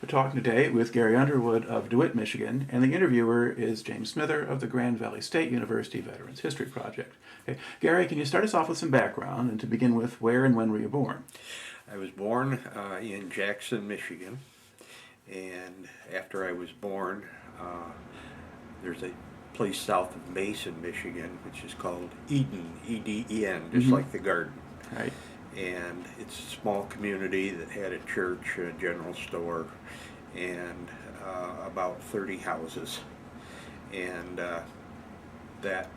We're talking today with Garry Underwood of DeWitt, Michigan, and the interviewer is James Smither of the Grand Valley State University Veterans History Project. Okay. Gary, can you start us off with some background, and to begin with, where and when were you born? I was born in Jackson, Michigan, and after I was born, there's a place south of Mason, Michigan, which is called Eden, E-D-E-N, just like the garden. Right. And it's a small community that had a church, a general store, and about 30 houses. And that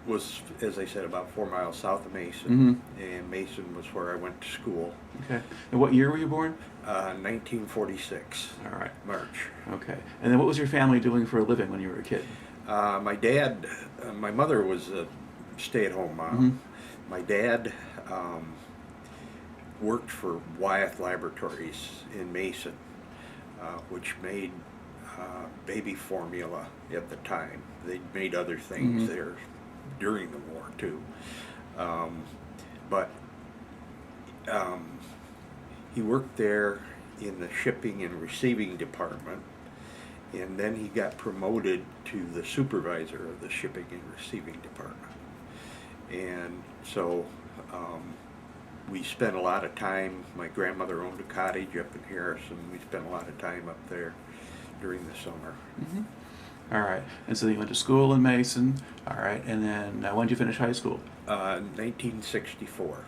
was, as I said, about 4 miles south of Mason. And Mason was where I went to school. Okay. And what year were you born? 1946. All right. March. Okay. And then what was your family doing for a living when you were a kid? My dad, my mother was a stay-at-home mom. My dad worked for Wyeth Laboratories in Mason, which made baby formula at the time. They made other things there during the war too. But he worked there in the shipping and receiving department, and then he got promoted to the supervisor of the shipping and receiving department. And so we spent a lot of time, my grandmother owned a cottage up in Harrison. We spent a lot of time up there during the summer. All right. And so you went to school in Mason. All right. And then when did you finish high school? 1964.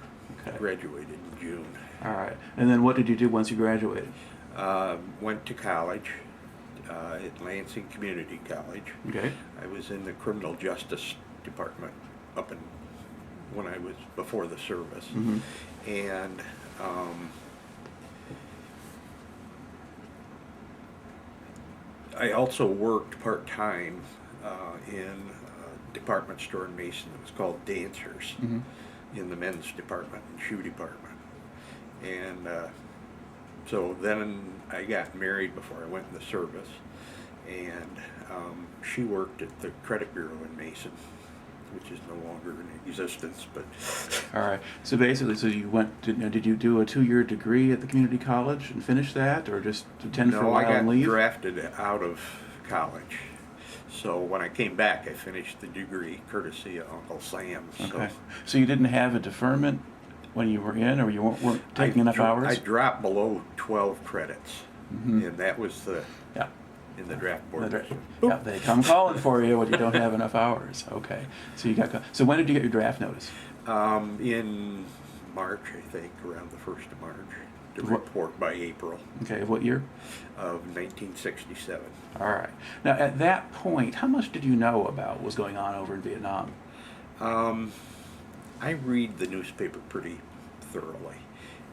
Okay. Graduated in June. All right. And then what did you do once you graduated? Went to college at Lansing Community College. Okay. I was in the criminal justice department up in when I was before the service. And I also worked part-time in a department store in Mason that was called Dancers, in the men's department and shoe department. And so then I got married before I went in the service, and she worked at the credit bureau in Mason, which is no longer in existence. But all right. So basically, so you went to, did you do a 2-year degree at the community college and finish that, or just attend for a while and leave? No, I got drafted out of college. So when I came back, I finished the degree courtesy of Uncle Sam. Okay. So you didn't have a deferment when you were in, or you weren't taking enough hours? I dropped below 12 credits, and that was the in the draft board. Yeah, they come calling for you when you don't have enough hours. Okay. So you got. So when did you get your draft notice? In March, I think, around the 1st of March. To report by April. Okay. Of what year? Of 1967. All right. Now, at that point, how much did you know about what was going on over in Vietnam? I read the newspaper pretty thoroughly,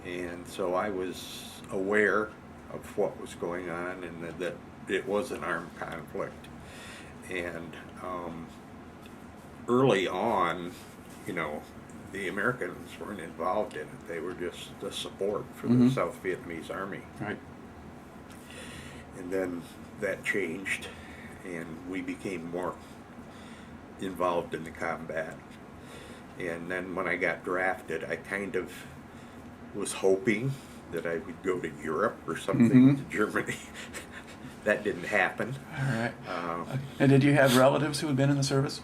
and so I was aware of what was going on, and that it was an armed conflict. And early on, you know, the Americans weren't involved in it. They were just the support for the South Vietnamese Army. Right. And then that changed, and we became more involved in the combat. And then when I got drafted, I kind of was hoping that I would go to Europe or something, to Germany. That didn't happen. All right. And did you have relatives who had been in the service?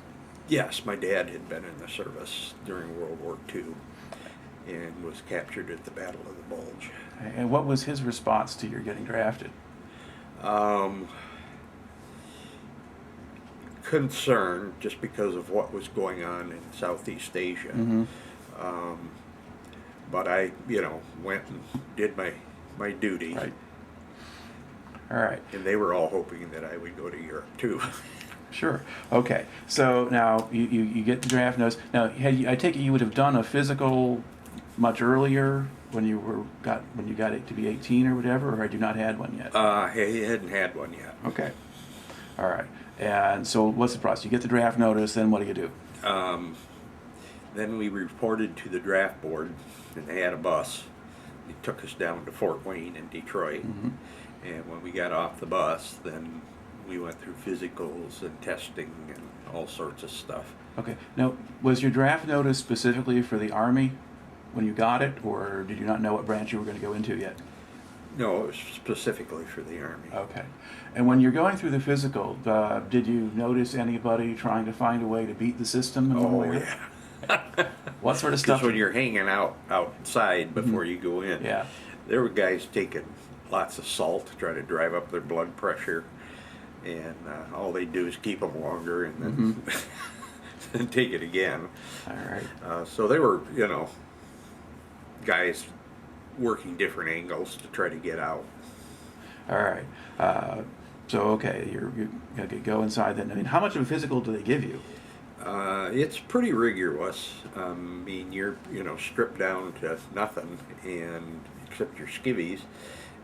Yes, my dad had been in the service during World War II and was captured at the Battle of the Bulge. And what was his response to your getting drafted? Concern, just because of what was going on in Southeast Asia. But I, went and did my duty. Right. All right. And they were all hoping that I would go to Europe too. Sure. Okay. So now you get the draft notice. Now, I take it you would have done a physical much earlier when you got it to be 18 or whatever, or had you not had one yet? He hadn't had one yet. Okay. All right. And so what's the process? You get the draft notice, then what do you do? Then we reported to the draft board, and they had a bus. They took us down to Fort Wayne in Detroit. And when we got off the bus, then we went through physicals and testing and all sorts of stuff. Okay. Now, was your draft notice specifically for the Army when you got it, or did you not know what branch you were going to go into yet? No, it was specifically for the Army. Okay. And when you're going through the physical, did you notice anybody trying to find a way to beat the system? In one Oh, way or yeah. another? What sort of stuff? Because when you're hanging outside before you go in, Yeah. there were guys taking lots of salt to try to drive up their blood pressure, and all they do is keep them longer and then and take it again. All right. So they were, guys working different angles to try to get out. All right. So okay, you go inside. Then I mean, how much of a physical do they give you? It's pretty rigorous. I mean, you're stripped down to nothing, and except your skivvies,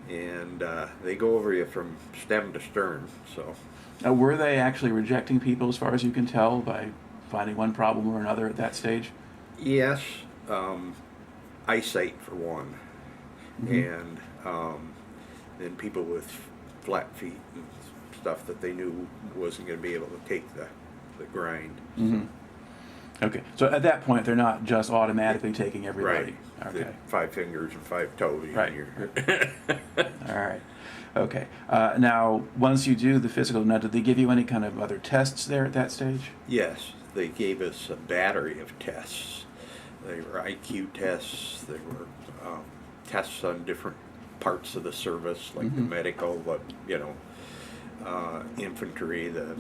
and they go over you from stem to stern. So, Were they actually rejecting people, as far as you can tell, by finding one problem or another at that stage? yes, eyesight for one, and then people with flat feet and stuff that they knew wasn't going to be able to take the grind. Okay, so at that point, they're not just automatically taking everybody. Right. Okay. 5 fingers and 5 toes. Right. You're All right. Okay. Now, once you do the physical, now did they give you any kind of other tests there at that stage? Yes, they gave us a battery of tests. They were IQ tests. They were tests on different parts of the service, like the medical, infantry, the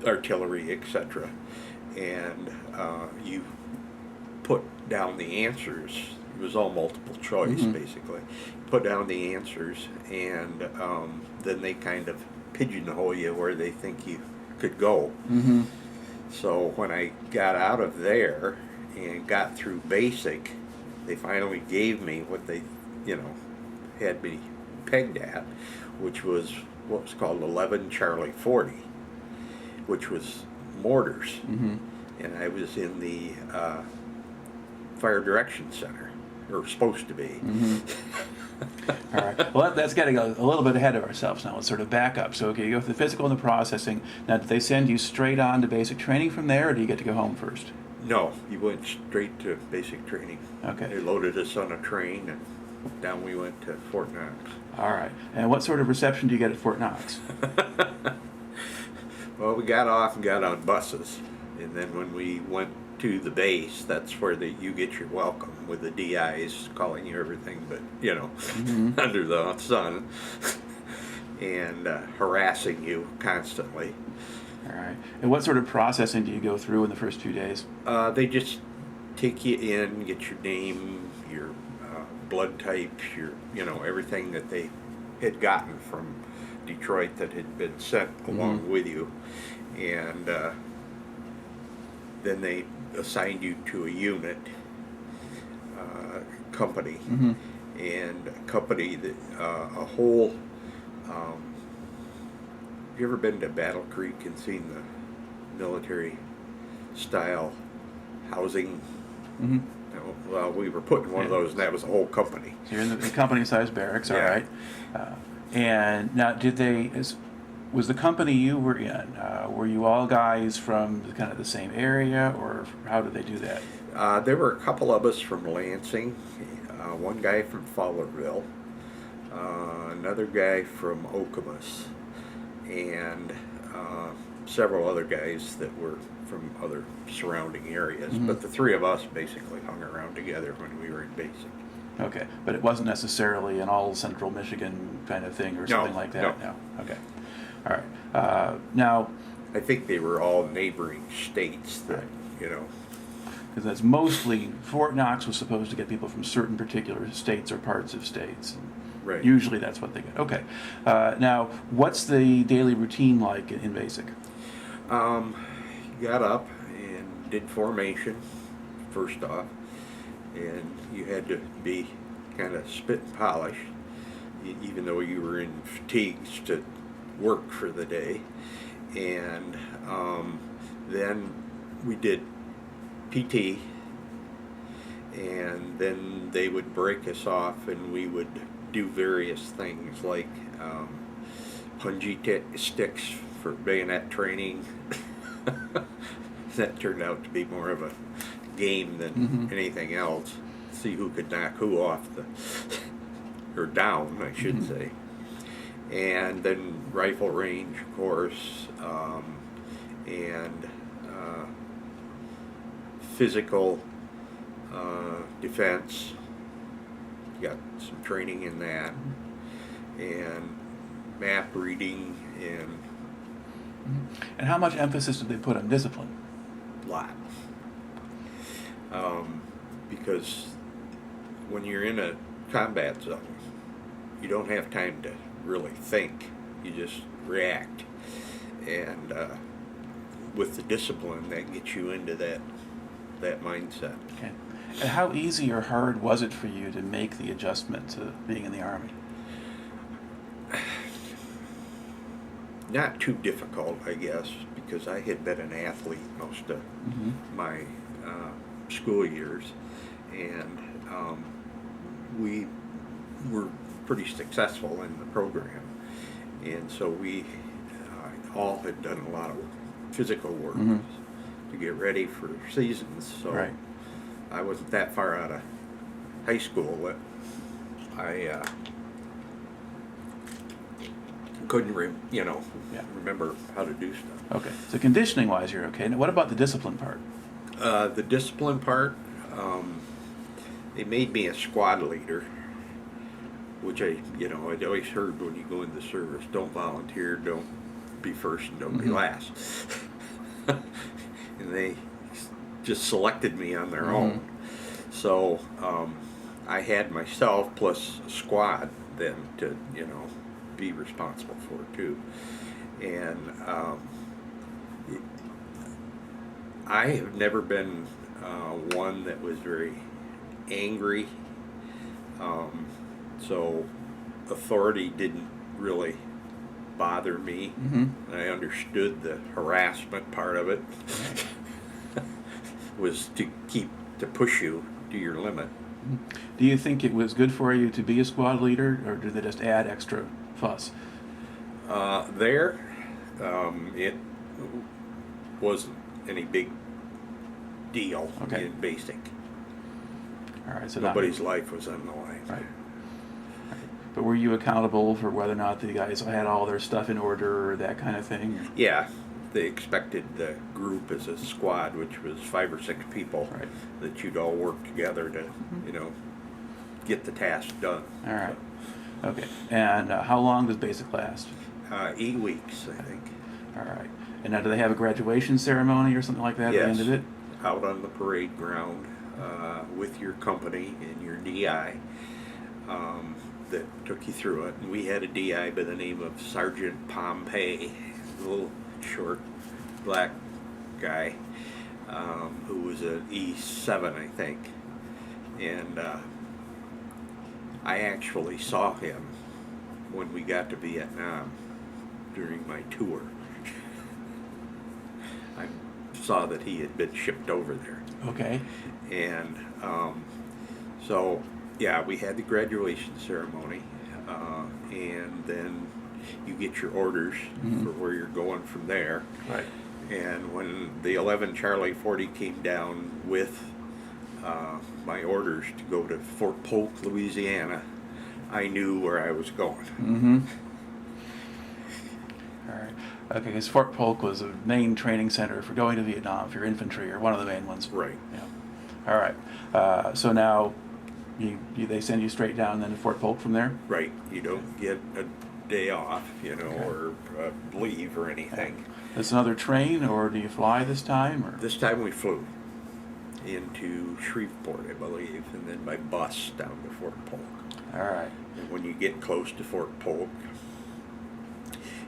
artillery, etc. And you put down the answers. It was all multiple choice, basically. Put down the answers, and then they kind of pigeonhole you where they think you could go. So when I got out of there and got through basic, they finally gave me what they, had me pegged at, which was what was called 11 Charlie 40, which was mortars. And I was in the Fire Direction Center, or supposed to be. All right. Well, that's getting a little bit ahead of ourselves now. Let's sort of back up. So, okay, you go through the physical and the processing. Now, did they send you straight on to basic training from there, or do you get to go home first? No, you went straight to basic training. Okay. They loaded us on a train, and down we went to Fort Knox. All right. And what sort of reception do you get at Fort Knox? Well, we got off and got on buses, and then when we went to the base, that's where you get your welcome, with the DIs calling you everything but, under the sun, and harassing you constantly. All right. And what sort of processing do you go through in the first few days? They just take you in, get your name, your blood type, your, everything that they had gotten from Detroit that had been sent along with you, and then they assigned you to a unit, company, and a company that a whole. Have you ever been to Battle Creek and seen the military style housing? No, well, we were put in one of those, and that was a whole company. So you're in the company-sized barracks, all Yeah. right. And now, was the company you were in, were you all guys from kind of the same area, or how did they do that? There were a couple of us from Lansing, one guy from Fowlerville, another guy from Okemos, and several other guys that were from other surrounding areas. But the three of us basically hung around together when we were in basic. Okay, but it wasn't necessarily an all central Michigan kind of thing or something like that? No. Okay. All right. Now, I think they were all neighboring states that, Right. Because that's mostly, Fort Knox was supposed to get people from certain particular states or parts of states. Right. Usually that's what they get. Okay. Now, what's the daily routine like in basic? Got up and did formation first off, and you had to be kind of spit and polish, even though you were in fatigues to work for the day. And then we did PT, and then they would break us off and we would do various things like punji sticks for bayonet training. That turned out to be more of a game than anything else. See who could knock who off or down, I should say. And then rifle range, of course, and physical defense. Got some training in that, and map reading, and And how much emphasis did they put on discipline? lot. Because when you're in a combat zone, you don't have time to really think. You just react. And with the discipline, that gets you into that mindset. Okay. And how easy or hard was it for you to make the adjustment to being in the Army? Not too difficult, I guess, because I had been an athlete most of my school years, and we were pretty successful in the program, and so we all had done a lot of physical work to get ready for seasons. So Right. I wasn't that far out of high school that I couldn't remember how to do stuff. Okay. So conditioning wise, you're okay. Now, what about the discipline part? The discipline part, they made me a squad leader, which I'd always heard when you go into the service: don't volunteer, don't be first, and don't be last. And they just selected me on their own. So I had myself plus a squad then to be responsible for too. And I have never been one that was very angry, so authority didn't really bother me. I understood the harassment part of it was to push you to your limit. Do you think it was good for you to be a squad leader, or did they just add extra fuss? It wasn't any big deal Okay. in basic. All right. So Nobody's life was on the line. Right. But were you accountable for whether or not the guys had all their stuff in order or that kind of thing? Yeah, they expected the group as a squad, which was 5 or 6 people, Right. that you'd all work together to, get the task done. All right. Okay. And how long does basic last? 8 weeks, I think. All right. And now, do they have a graduation ceremony or something like that at the end of it? Out on the parade ground with your company and your DI that took you through it. And we had a DI by the name of Sergeant Pompey, a little short black guy who was an E7, I think. And I actually saw him when we got to Vietnam during my tour. I saw that he had been shipped over there. Okay. And so, yeah, we had the graduation ceremony, and then you get your orders for where you're going from there. Right. And when the 11 Charlie 40 came down with my orders to go to Fort Polk, Louisiana, I knew where I was going. All right. Okay, because Fort Polk was a main training center for going to Vietnam for infantry, or one of the main ones. Right. Yeah. All right. So now, they send you straight down then to Fort Polk from there? Right. You don't get a day off, or leave or anything. Is another train, or do you fly this time? Or? This time we flew into Shreveport, I believe, and then by bus down to Fort Polk. All right. And when you get close to Fort Polk,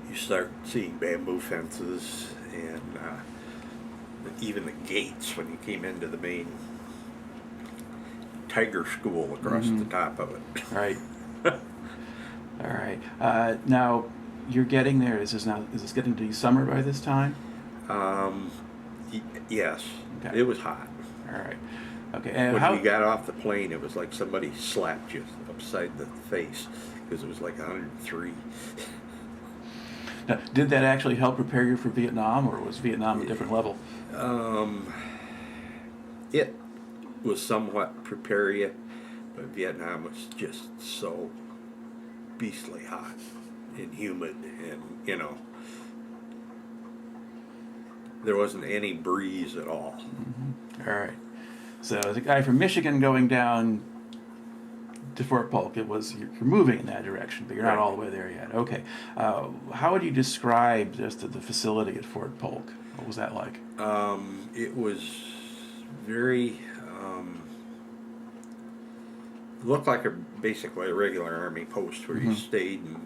you start seeing bamboo fences and even the gates when you came into the main Tiger School across the top of it. Right. All right. Now, you're getting there. Is this getting to be summer by this time? Yes. Okay. It was hot. All right. Okay. And When we got off the plane, it was like somebody slapped you upside the face because it was like 103. Now, did that actually help prepare you for Vietnam, or was Vietnam a different level? It was somewhat prepare you, but Vietnam was just so beastly hot and humid, and you know, there wasn't any breeze at all. All right. So as a guy from Michigan going down to Fort Polk, it was you're moving in that direction, but you're not Right. all the way there yet. Okay. How would you describe just the facility at Fort Polk? What was that like? It was very looked like basically a regular army post where you stayed in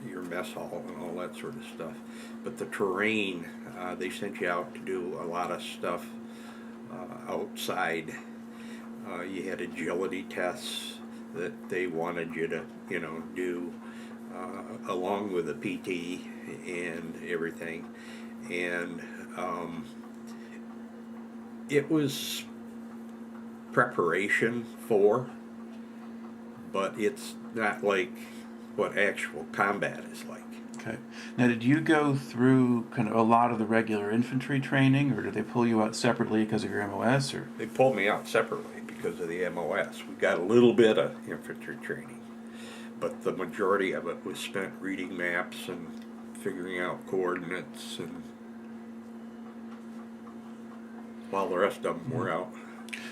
your mess hall and all that sort of stuff. But the terrain, they sent you out to do a lot of stuff outside. You had agility tests that they wanted you to, do along with the PT and everything. And it was preparation for, but it's not like what actual combat is like. Okay. Now, did you go through kind of a lot of the regular infantry training, or did they pull you out separately because of your MOS? Or They pulled me out separately because of the MOS. We got a little bit of infantry training, but the majority of it was spent reading maps and figuring out coordinates, and while the rest of them were out.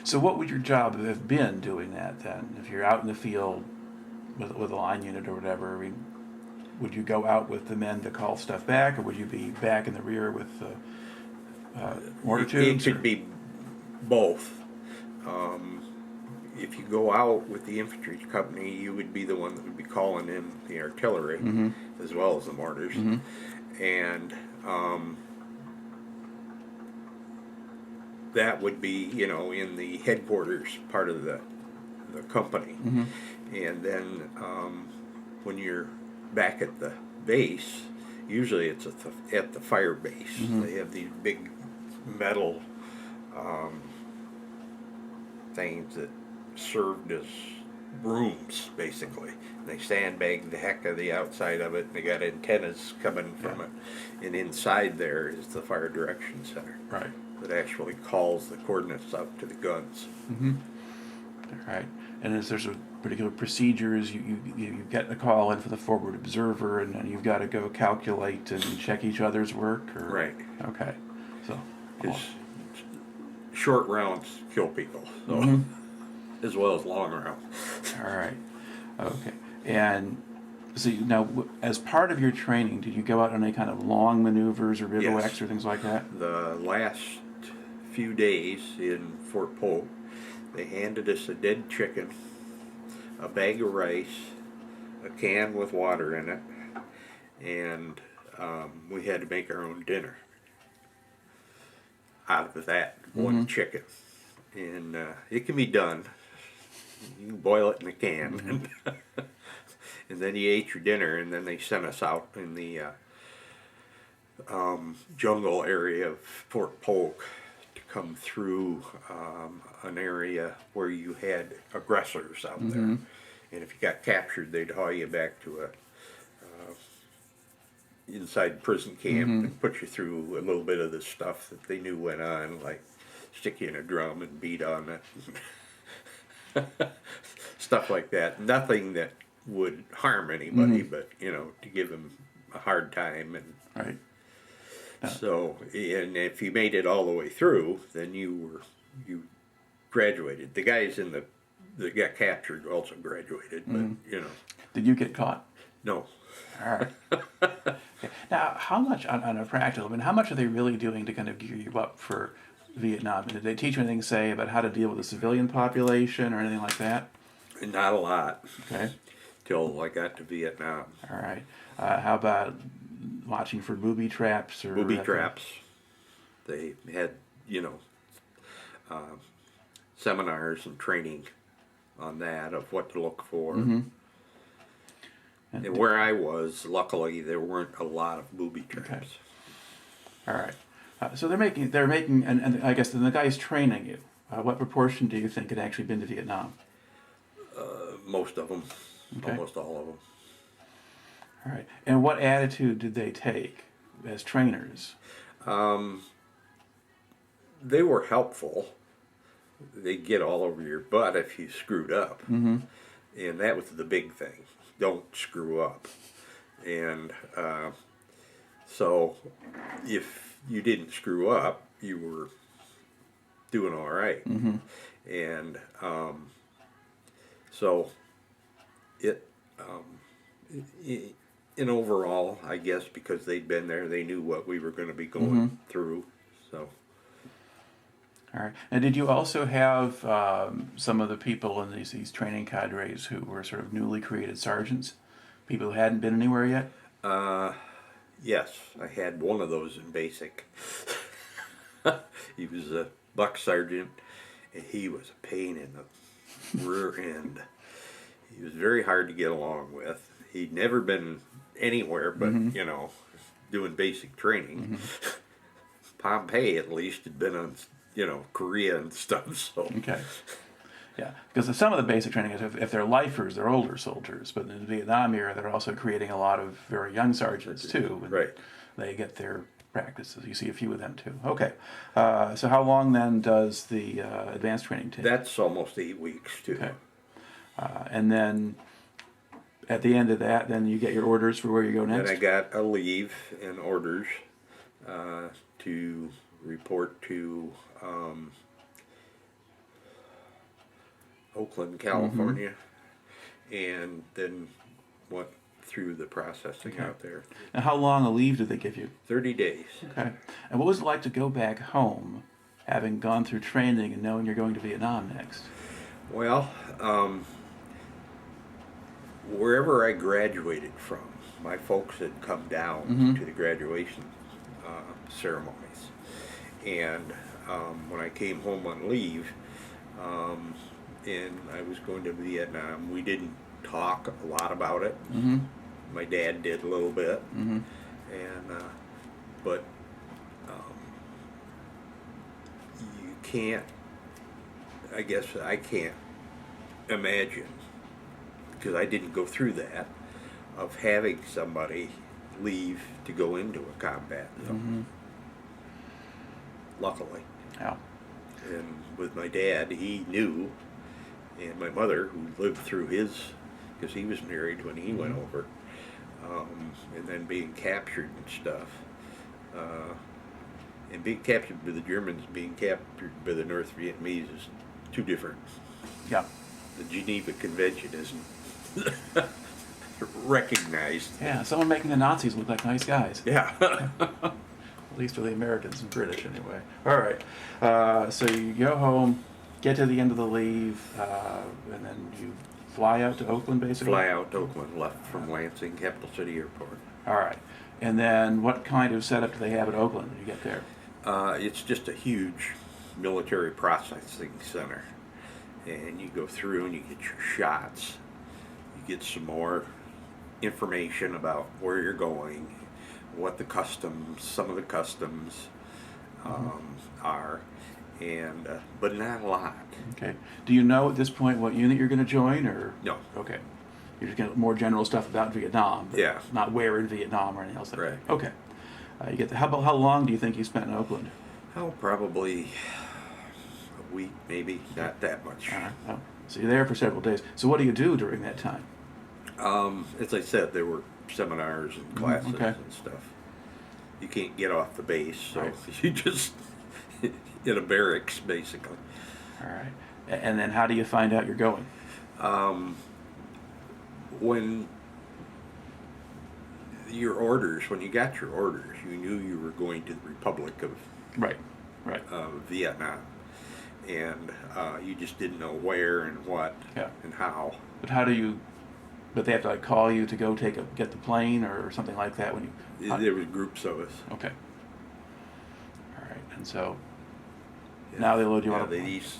so, what would your job have been doing that then? If you're out in the field with a line unit or whatever, I mean, would you go out with the men to call stuff back, or would you be back in the rear with mortar It tubes? could be both. If you go out with the infantry company, you would be the one that would be calling in the artillery as well as the mortars. And that would be, in the headquarters part of the company. And then when you're back at the base, usually it's at the fire base. They have these big metal things that served as rooms, basically. They sandbagged the heck of the outside of it, and they got antennas coming from it. And inside there is the fire direction center. Right. That actually calls the coordinates out to the guns. All right. And is there some particular procedures? You get a call in for the forward observer, and then you've got to go calculate and check each other's work? Or? Right. Okay. So. Because short rounds kill people, so as well as long rounds. All right. Okay. And so now, as part of your training, did you go out on any kind of long maneuvers or bivouacs Yes. or things like that? The last few days in Fort Polk, they handed us a dead chicken, a bag of rice, a can with water in it, and we had to make our own dinner out of that one chicken. And it can be done. You can boil it in a can, and then you ate your dinner, and then they sent us out in the jungle area of Fort Polk to come through an area where you had aggressors out there. And if you got captured, they'd haul you back to a inside prison camp and put you through a little bit of the stuff that they knew went on, like stick you in a drum and beat on it. Stuff like that. Nothing that would harm anybody, but to give them a hard time. And Right. so, and if you made it all the way through, then you graduated. The guys that got captured also graduated, but Did you get caught? no. All right. Okay. Now, how much, on a practical, I mean, how much are they really doing to kind of gear you up for Vietnam? Did they teach you anything, say, about how to deal with the civilian population or anything like that? Not a lot. Okay. Till I got to Vietnam. All right. How about watching for booby traps or Booby traps. They had, seminars and training on that of what to look for. And where I was, luckily, there weren't a lot of booby traps. Okay. All right. So they're making, and I guess then the guy's training you. What proportion do you think had actually been to Vietnam? Most of them, Okay. almost all of them. All right. And what attitude did they take as trainers? They were helpful. They'd get all over your butt if you screwed up. And that was the big thing. Don't screw up. And so if you didn't screw up, you were doing all right. Mm-hmm. And so it, in overall, I guess because they'd been there, they knew what we were going to be going through. So. All right. And did you also have some of the people in these training cadres who were sort of newly created sergeants, people who hadn't been anywhere yet? Yes, I had one of those in basic. He was a buck sergeant, and he was a pain in the rear end. He was very hard to get along with. He'd never been anywhere but, you know, doing basic training. Pompeii, at least, had been on, you know, Korea and stuff, so. Okay. Yeah, because some of the basic training is if they're lifers, they're older soldiers. But in the Vietnam era, they're also creating a lot of very young sergeants, too. And right. they get their practices. You see a few of them, too. Okay. So how long, then, does the advanced training take? That's almost 8 weeks, too. Okay. And then at the end of that, then you get your orders for where you go next? Then I got a leave and orders to report to Oakland, California, and then went through the processing out there. And how long a leave did they give you? 30 days. Okay. And what was it like to go back home, having gone through training and knowing you're going to Vietnam next? Well, wherever I graduated from, my folks had come down to the graduation ceremonies. And when I came home on leave, and I was going to Vietnam, we didn't talk a lot about it. My dad did a little bit, and but you can't. I guess I can't imagine, because I didn't go through that, of having somebody leave to go into a combat zone. Luckily. Yeah. And with my dad, he knew, and my mother, who lived through his, because he was married when he went over, and then being captured and stuff, and being captured by the Germans, being captured by the North Vietnamese is two different. Yeah. The Geneva Convention isn't recognized. Yeah, someone making the Nazis look like nice guys. Yeah. At least for the Americans and British, anyway. All right. So you go home, get to the end of the leave, and then you fly out to Oakland, basically? Fly out to Oakland, left from Lansing, Capital City Airport. All right. And then what kind of setup do they have at Oakland when you get there? It's just a huge military processing center. And you go through and you get your shots. You get some more information about where you're going, what the customs, some of the customs are, and but not a lot. Okay. Do you know at this point what unit you're going to join, or No. Okay. You're just getting more general stuff about Vietnam, but Yeah. not where in Vietnam or anything else like Right. that. Okay. You get how long do you think you spent in Oakland? Oh, probably a week, maybe, not that much. All right. Oh, so you're there for several days. So what do you do during that time? As I said, there were seminars and classes okay. and stuff. You can't get off the base, so Right. you just in a barracks, basically. All right. And then how do you find out you're going? When when you got your orders, you knew you were going to the Republic of Right. Right. Vietnam, and you just didn't know where and what Yeah. and how. But how do you? But they have to like call you to go get the plane or something like that when you. There was groups of us. Okay. All right. And so now they load you on a plane. These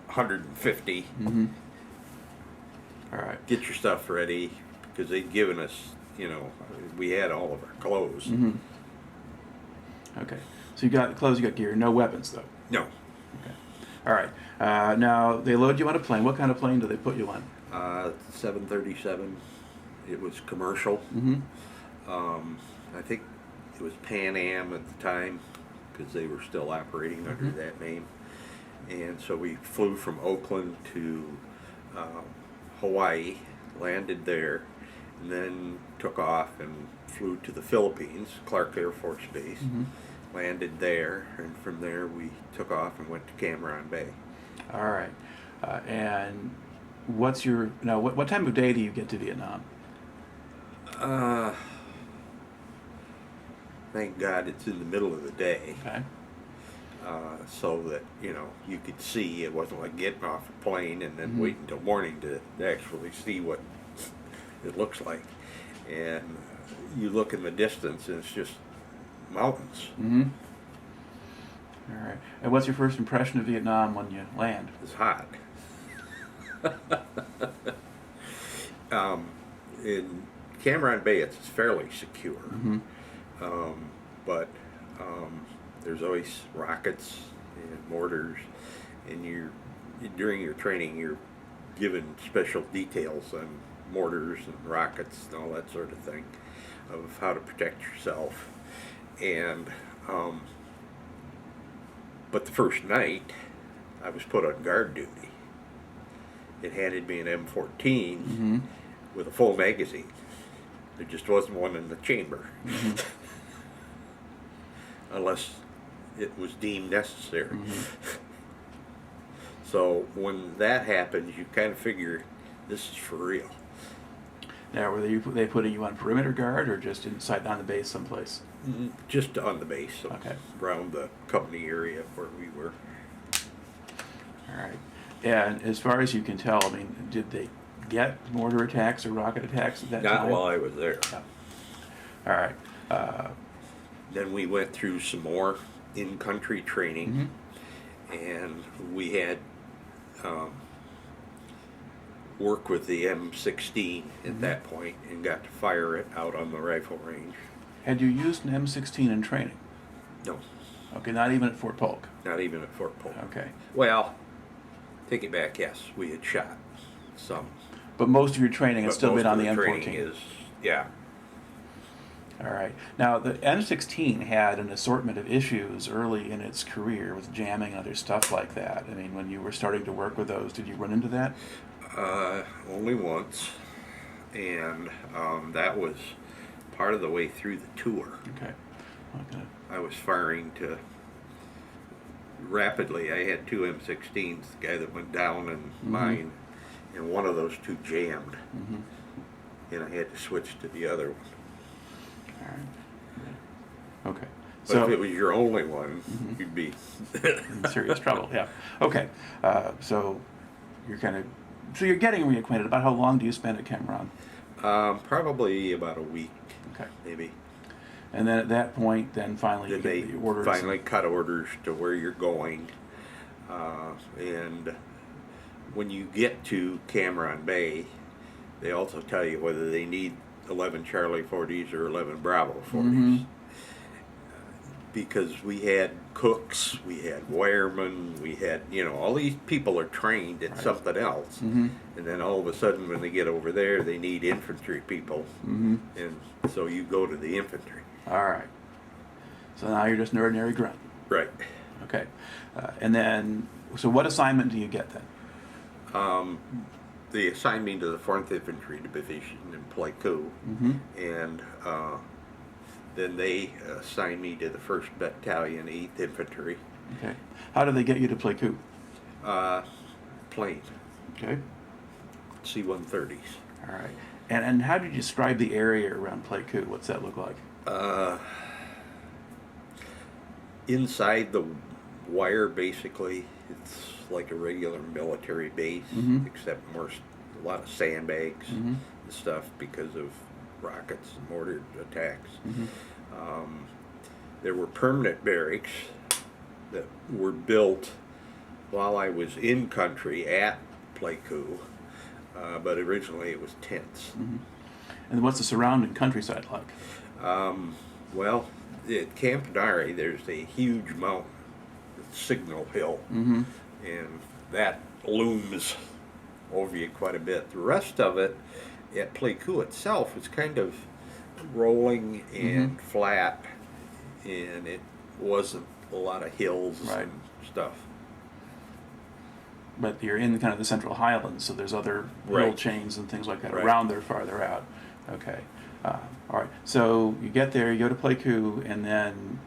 150. All right. Get your stuff ready, because they'd given us, we had all of our clothes. Okay. So you got clothes, you got gear, no weapons though. No. Okay. All right. Now they load you on a plane. What kind of plane do they put you on? 737. It was commercial. I think it was Pan Am at the time, because they were still operating under that name. And so we flew from Oakland to Hawaii, landed there, and then took off and flew to the Philippines, Clark Air Force Base, landed there, and from there we took off and went to Cameron Bay. All right. And what's your, now, what time of day do you get to Vietnam? Thank God it's in the middle of the day. Okay. So that, you know, you could see. It wasn't like getting off a plane and then waiting until morning to actually see what it looks like. And you look in the distance and it's just mountains. All right. And what's your first impression of Vietnam when you land? It's hot. In Cameron Bay, it's fairly secure. But there's always rockets and mortars, and during your training you're given special details on mortars and rockets and all that sort of thing, of how to protect yourself. And but the first night I was put on guard duty. It handed me an M14 with a full magazine. There just wasn't one in the chamber. Unless it was deemed necessary. So when that happens, you kind of figure this is for real. Now, were they putting you on perimeter guard or just inside on the base someplace? Just on the base, so Okay. around the company area where we were. All right. And as far as you can tell, I mean, did they get mortar attacks or rocket attacks at that time? Not while I was there. No. All right. Then we went through some more in-country training, and we had work with the M16 at that point, and got to fire it out on the rifle range. Had you used an M16 in training? No, Okay, not even at Fort Polk. not even at Fort Polk. Okay. Well, take it back, yes, we had shot some. But most of your training has But still most been on of the M14. training is, yeah. All right. Now, the M16 had an assortment of issues early in its career with jamming and other stuff like that. I mean, when you were starting to work with those, did you run into that? Only once, and that was part of the way through the tour. Okay. I was firing to rapidly. I had two M16s, the guy that went down and mine, and one of those two jammed, and I had to switch to the other one. All right. Okay. But if it was your only one, you'd be in serious trouble. Yeah. Okay. So you're getting reacquainted. About how long do you spend at Cameron? probably about a week, Okay. maybe. And then at that point, then finally you Then get they the orders. finally cut orders to where you're going, and when you get to Cameron Bay, they also tell you whether they need 11 Charlie 40s or 11 Bravo 40s. Because we had cooks, we had wiremen, we had, all these people are trained at something else. And then all of a sudden when they get over there, they need infantry people. And so you go to the infantry. All right. So now you're just an ordinary grunt. Right. Okay. And then, so what assignment do you get then? They assigned me to the 4th Infantry Division in Pleiku. And then they assigned me to the 1st Battalion, 8th Infantry. Okay. How did they get you to Pleiku? Plane, Okay. C-130s. All right. And how do you describe the area around Pleiku? What's that look like? Inside the wire, basically, it's like a regular military base, except a lot of sandbags and stuff because of rockets and mortar attacks. There were permanent barracks that were built while I was in country at Pleiku, but originally it was tents. And what's the surrounding countryside like? Well, at Camp Nari, there's a huge mountain, Signal Hill, and that looms over you quite a bit. The rest of it at Pleiku itself is kind of rolling and flat, and it wasn't a lot of hills and stuff. but you're in kind of the Central Highlands, so there's other hill Right. chains and things like that Right. around there farther out. Okay. All right. So you get there, you go to Pleiku, and then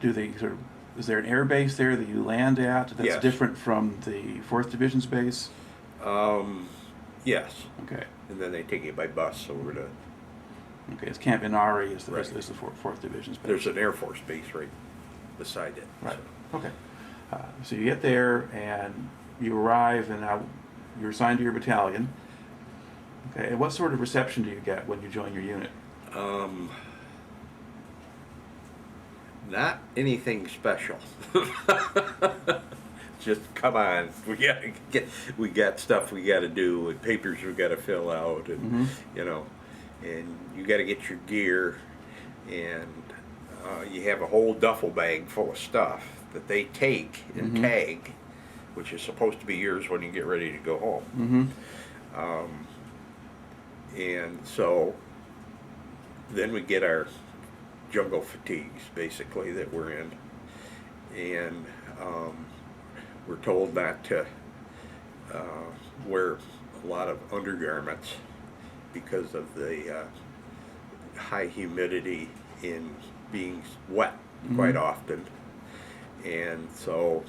do they sort of, is there an air base there that you land at that's Yes. different from the 4th Division's base? Yes. Okay. And then they take you by bus over to. Okay. It's Camp Inari is the, Right. is the 4th Division's base. There's an Air Force base right beside it. Right. Okay. So you get there and you arrive, and now you're assigned to your battalion. Okay. And what sort of reception do you get when you join your unit? Not anything special. Just come on, we got stuff we got to do, and papers we got to fill out, and you know, and you got to get your gear, and you have a whole duffel bag full of stuff that they take and tag, which is supposed to be yours when you get ready to go home. And so then we get our jungle fatigues, basically, that we're in, and we're told not to wear a lot of undergarments because of the high humidity in being wet quite often, and so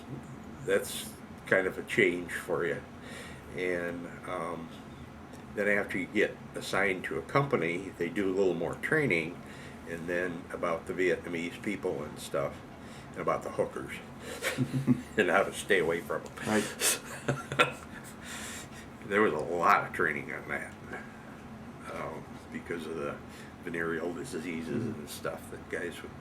that's kind of a change for you. And then after you get assigned to a company, they do a little more training, and then about the Vietnamese people and stuff, and about the hookers, and how to stay away from them. Right. There was a lot of training on that, because of the venereal diseases and stuff that guys would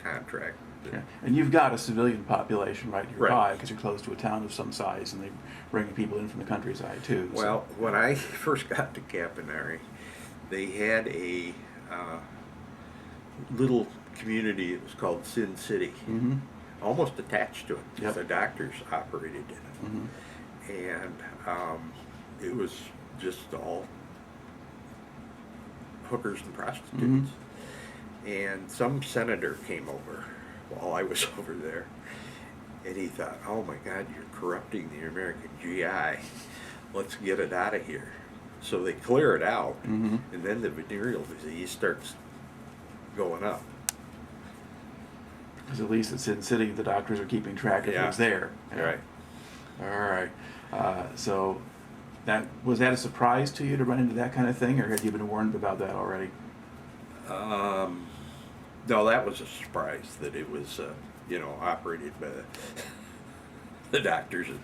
contract. Yeah. And you've got a civilian population right nearby Right. because you're close to a town of some size, and they bring people in from the countryside too. So. Well, when I first got to Capinari, they had a little community that was called Sin City, almost attached to it, because the doctors operated in it. And it was just all hookers and prostitutes. And some senator came over while I was over there, and he thought, oh my God, you're corrupting the American GI. Let's get it out of here. So they clear it out, and then the venereal disease starts going up. Because at least at Sin City, the doctors are keeping track of who's there. Yeah. Right. All right. So was that a surprise to you to run into that kind of thing, or had you been warned about that already? No, that was a surprise that it was, operated by the doctors at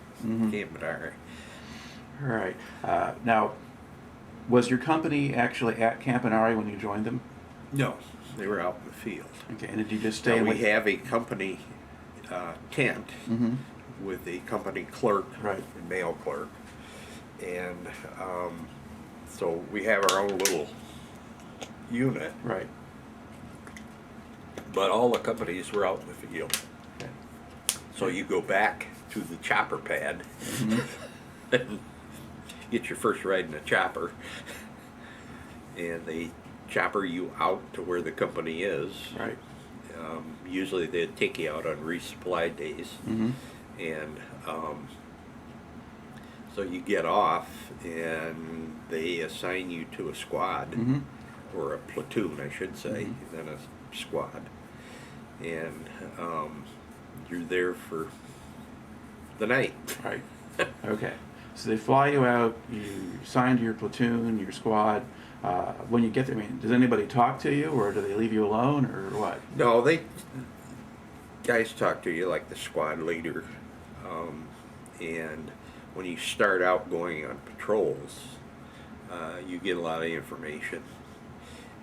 Camp Minari. All right. Now, was your company actually at Camp Inari when you joined them? No, they were out in the field. Okay. And did you just stay? Now, we have a company tent with a company clerk, Right. and mail clerk, and so we have our own little unit. Right. But all the companies were out in the field. Okay. So you go back to the chopper pad and get your first ride in a chopper, and they chopper you out to where the company is. Right. Usually they'd take you out on resupply days, and so you get off and they assign you to a squad, or a platoon I should say, and then a squad, and you're there for the night. Right. Okay. So they fly you out, you sign to your platoon, your squad. When you get there, I mean, does anybody talk to you, or do they leave you alone, or what? No, guys talk to you like the squad leader, and when you start out going on patrols, you get a lot of information,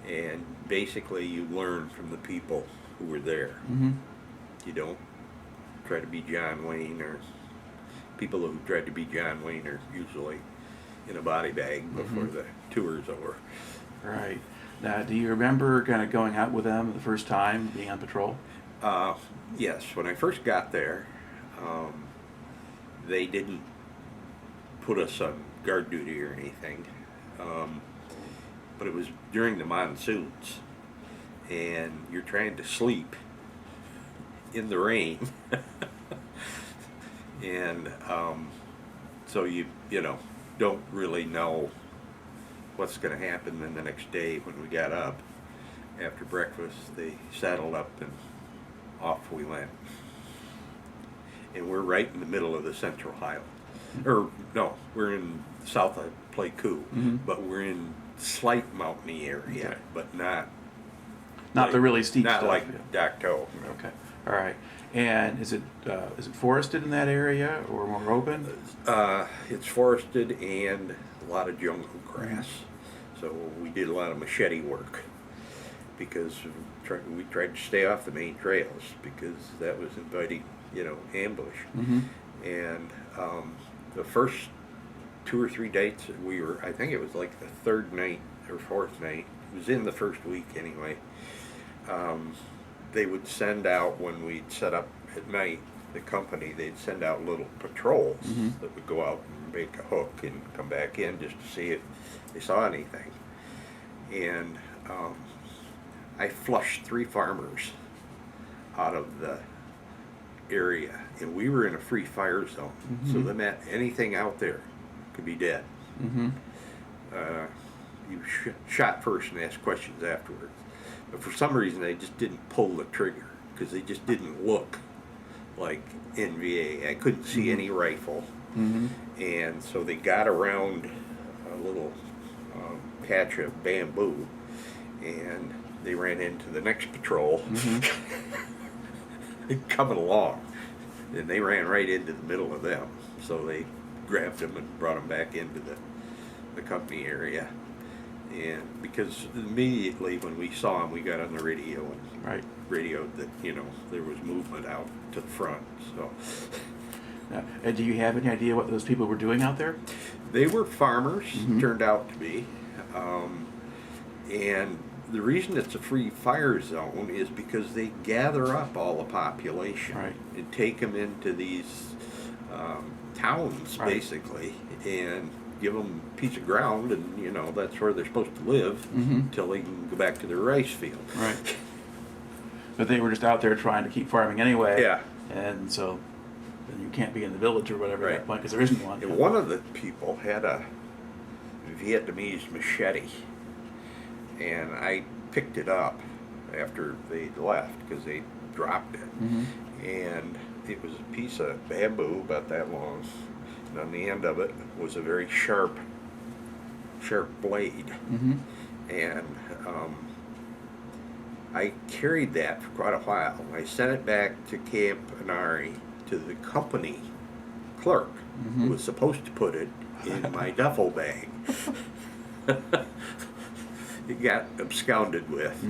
and basically you learn from the people who were there. You don't try to be John Wayne, or people who tried to be John Wayne are usually in a body bag before the tour's over. Right. Now, do you remember kind of going out with them the first time, being on patrol? Yes, when I first got there, they didn't put us on guard duty or anything, but it was during the monsoons, and you're trying to sleep in the rain, and So you know, don't really know what's going to happen. Then the next day when we got up after breakfast, they saddled up and off we went. And we're right in the middle of the Central Highland. Or no, we're in south of Pleiku, but we're in slight mountainy area, Okay. but not Not the really steep not stuff. like yeah. Dak To. Okay, all right. And is it forested in that area or more open? It's forested and a lot of jungle grass. So we did a lot of machete work because we tried to stay off the main trails because that was inviting, you know, ambush. And the first 2 or 3 dates that we were, I think it was like the third night or fourth night, it was in the first week anyway, they would send out, when we'd set up at night, the company, they'd send out little patrols that would go out and make a hook and come back in just to see if they saw anything. And I flushed 3 farmers out of the area, and we were in a free fire zone, so that meant anything out there could be dead. You shot first and asked questions afterwards. But for some reason, they just didn't pull the trigger because they just didn't look like NVA. I couldn't see any rifle, and so they got around a little patch of bamboo, and they ran into the next patrol coming along, and they ran right into the middle of them. So they grabbed them and brought them back into the company area. And because immediately when we saw them, we got on the radio and radioed that, you know, there was movement out to the front. So, And do you have any idea what those people were doing out there? they were farmers, turned out to be, and the reason it's a free fire zone is because they gather up all the population and take them into these towns, basically, and give them a piece of ground, and you know that's where they're supposed to live until they can go back to their rice field. But they were just out there trying to keep farming anyway. Yeah. And so then you can't be in the village or whatever at that point because there isn't one. And one of the people had a Vietnamese machete, and I picked it up after they left because they dropped it. And it was a piece of bamboo about that long, and on the end of it was a very sharp blade. And I carried that for quite a while. I sent it back to Camp Anari to the company clerk who was supposed to put it in my duffel bag. It got absconded with.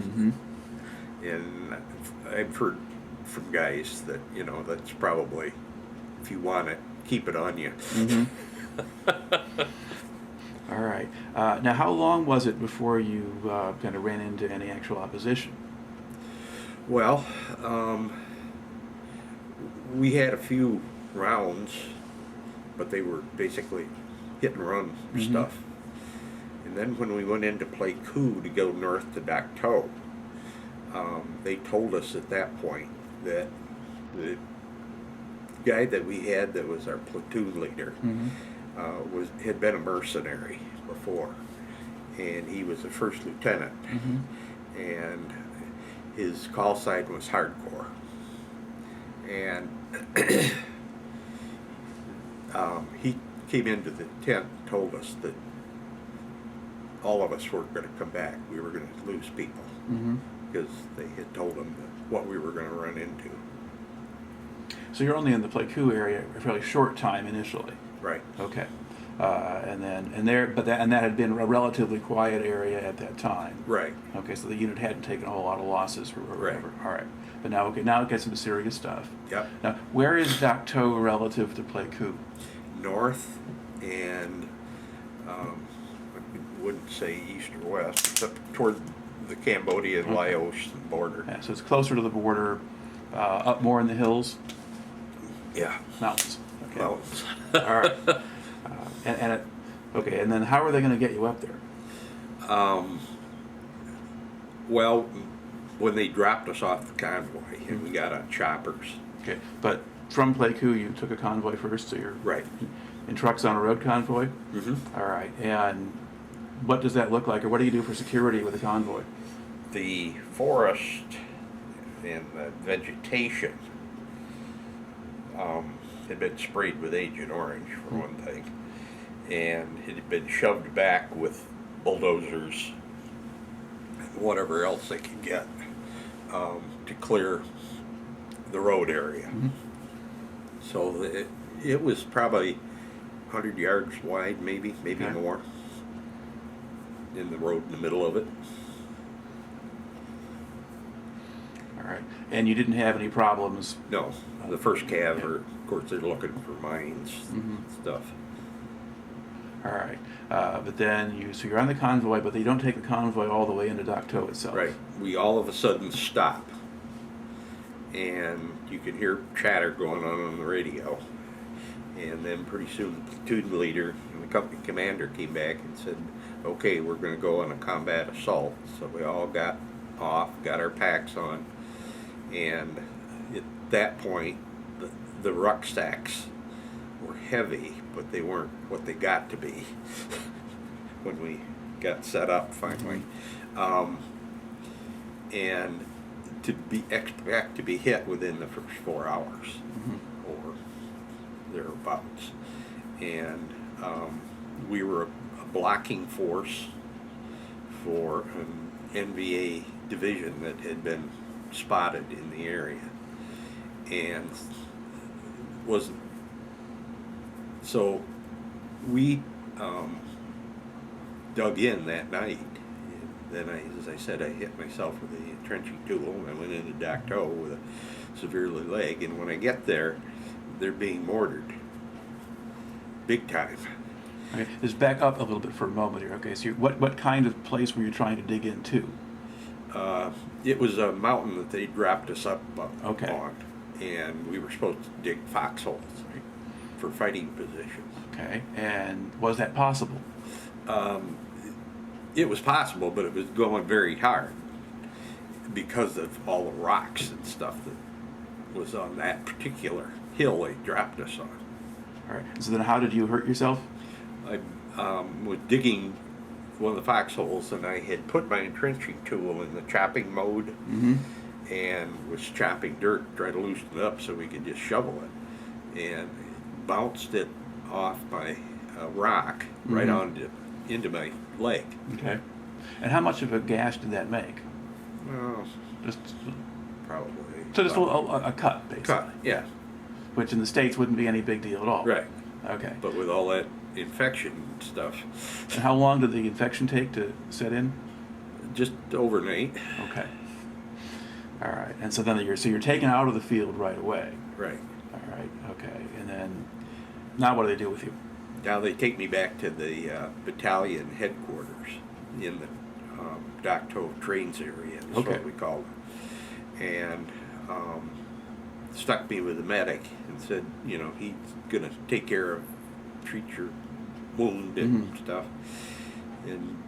And I've heard from guys that, you know, that's probably, if you want it, keep it on you. All right. Now, how long was it before you kind of ran into any actual opposition? Well, we had a few rounds, but they were basically hit and run stuff. And then when we went into Pleiku to go north to Dak To, they told us at that point that the guy that we had that was our platoon leader had been a mercenary before, and he was a first lieutenant, and his call sign was hardcore, and he came into the tent and told us that all of us were going to come back. We were going to lose people because they had told him that what we were going to run into. So you're only in the Pleiku area a fairly short time initially. Right. Okay. And that had been a relatively quiet area at that time. Right. Okay, so the unit hadn't taken a whole lot of losses or whatever. Right. All right. But now, now it gets some serious stuff. Yep. Now, where is Dak To relative to Pleiku? North and I wouldn't say east or west, except toward the Cambodia-Laos border. Yeah, so it's closer to the border, up more in the hills. Yeah. Mountains. Okay. Mountains. All right. Okay, and then how are they going to get you up there? Well, when they dropped us off the convoy and we got on choppers. Okay, but from Pleiku you took a convoy first, so you're Right. in trucks on a road convoy? Mm-hmm. All right. And what does that look like, or what do you do for security with a convoy? The forest and the vegetation had been sprayed with Agent Orange, for one thing, and it had been shoved back with bulldozers and whatever else they could get to clear the road area. Mm-hmm. So it was probably 100 yards wide, maybe Okay. more, in the road in the middle of it. All right. And you didn't have any problems? No, the first cav are, of course, they're looking for mines and stuff. All right. But then so you're on the convoy, but you don't take the convoy all the way into Dak To itself. Right. We all of a sudden stop, and you can hear chatter going on the radio. And then pretty soon the platoon leader and the company commander came back and said, okay, we're going to go on a combat assault. So we all got off, got our packs on, and at that point the rucksacks were heavy, but they weren't what they got to be when we got set up finally. And expect to be hit within the first 4 hours or thereabouts. And we were a blocking force for an NVA division that had been spotted in the area, and so we dug in that night. And then as I said, I hit myself with a entrenching tool, and I went into Dak To with a severely leg. And when I get there, they're being mortared, big time. Okay. Just back up a little bit for a moment here. Okay. So what kind of place were you trying to dig into? It was a mountain that they dropped us up Okay. on, and we were supposed to dig foxholes for fighting positions. Okay. And was that possible? It was possible, but it was going very hard because of all the rocks and stuff that was on that particular hill they dropped us on. All right. So then how did you hurt yourself? I was digging one of the foxholes, and I had put my entrenching tool in the chopping mode and was chopping dirt, trying to loosen it up so we could just shovel it, and bounced it off my rock right into my leg. Okay. And how much of a gash did that make? Well, Just probably. so just a cut, basically. Cut, yeah. Which in the States wouldn't be any big deal at all. Right. Okay. But with all that infection stuff, And how long did the infection take to set in? just overnight. Okay. All right. And so then you're taken out of the field right away. Right. All right. Okay. And then now what do they do with you? Now they take me back to the battalion headquarters in the Dak To trains area, is Okay. what we call it. And stuck me with a medic and said, you know, he's going to take care of, treat your wound and stuff. And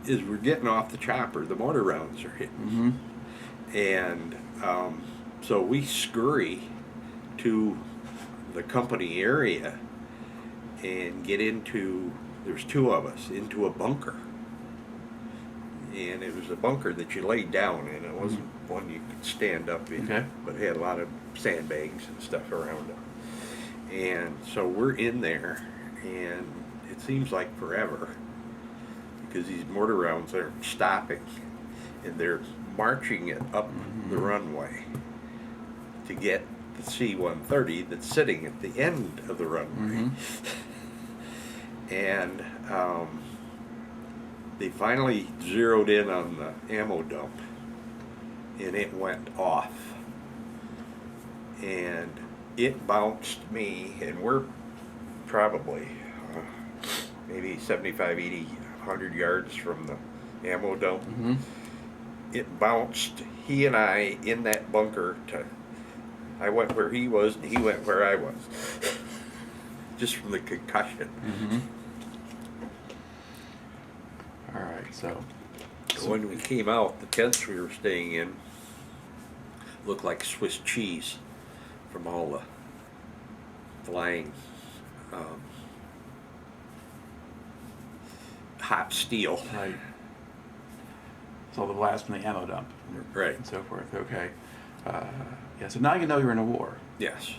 as we're getting off the chopper, the mortar rounds are hitting. And so we scurry to the company area and get into, there's two of us, into a bunker. And it was a bunker that you laid down in. It wasn't one you could stand up in, but it had a lot of sandbags and stuff around it. And so we're in there, and it seems like forever because these mortar rounds aren't stopping, and they're marching it up the runway to get the C-130 that's sitting at the end of the runway. And they finally zeroed in on the ammo dump, and it went off. And it bounced me, and we're probably maybe 75, 80, 100 yards from the ammo dump. It bounced he and I in that bunker to, I went where he was and he went where I was, just from the concussion. All right, so When we came out, the tents we were staying in looked like Swiss cheese from all the flying hot steel. Right. So the blast from the ammo dump. Right. And so forth. Okay. Yeah. So now you know you're in a war. Yes.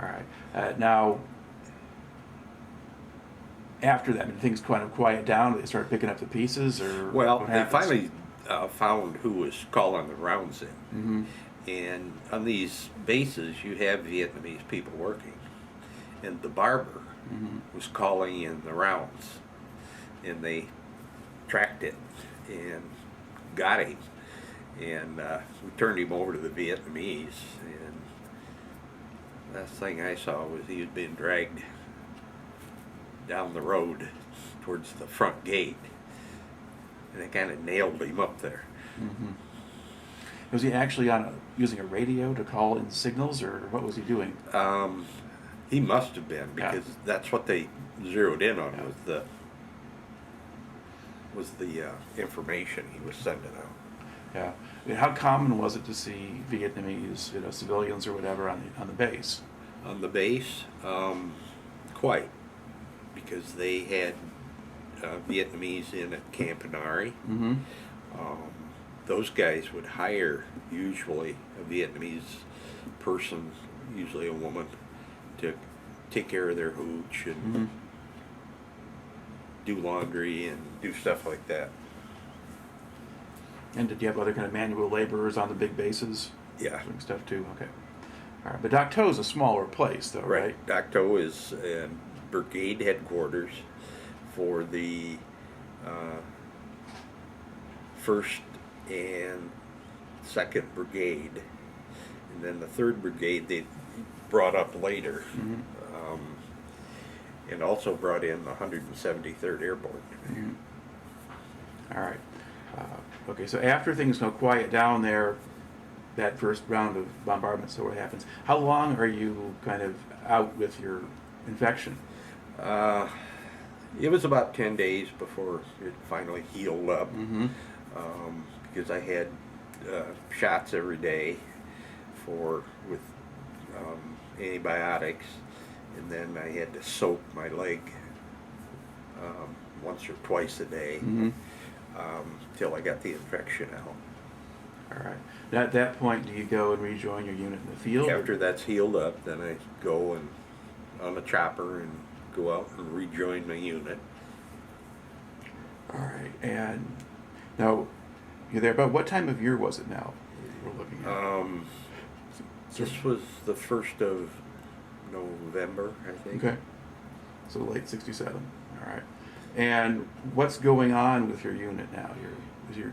All right. Now, after that, things kind of quiet down. They start picking up the pieces, or Well, what they happens? finally found who was calling the rounds in. Mm-hmm. And on these bases, you have Vietnamese people working. And the barber Mm-hmm. was calling in the rounds. And they tracked it and got him. And we turned him over to the Vietnamese. And last thing I saw was he was being dragged down the road towards the front gate. And they kind of nailed him up there. Mm-hmm. Was he actually using a radio to call in signals, or what was he doing? He must have been, because that's what they zeroed in on, was the information he was sending out. Yeah. I mean, how common was it to see Vietnamese, civilians or whatever on the base? On the base, quite, because they had Vietnamese in at Camp Inari. Mm-hmm. Those guys would hire usually a Vietnamese person, usually a woman, to take care of their hooch and Mm-hmm. do laundry and do stuff like that. And did you have other kind of manual laborers on the big bases? Yeah. Doing stuff too? Okay. All right. But Dak To is a smaller place, though, right? Dak To is Brigade headquarters for the 1st and 2nd Brigade. And then the 3rd Brigade they brought up later. Mm-hmm. And also brought in the 173rd Airborne Division. Mm-hmm. All right. Okay, so after things go quiet down there, that first round of bombardment, so what happens? How long are you kind of out with your infection? It was about 10 days before it finally healed up. Mm-hmm. Because I had shots every day with antibiotics, and then I had to soak my leg once or twice a day Mm-hmm. till I got the infection out. All right. Now, at that point, do you go and rejoin your unit in the field? After that's healed up, then I go and on the chopper and go out and rejoin my unit. All right. And now, you're there, but what time of year was it now we're looking at? This was the 1st of November, I think. Okay. So late 67. All right. And what's going on with your unit now? Is your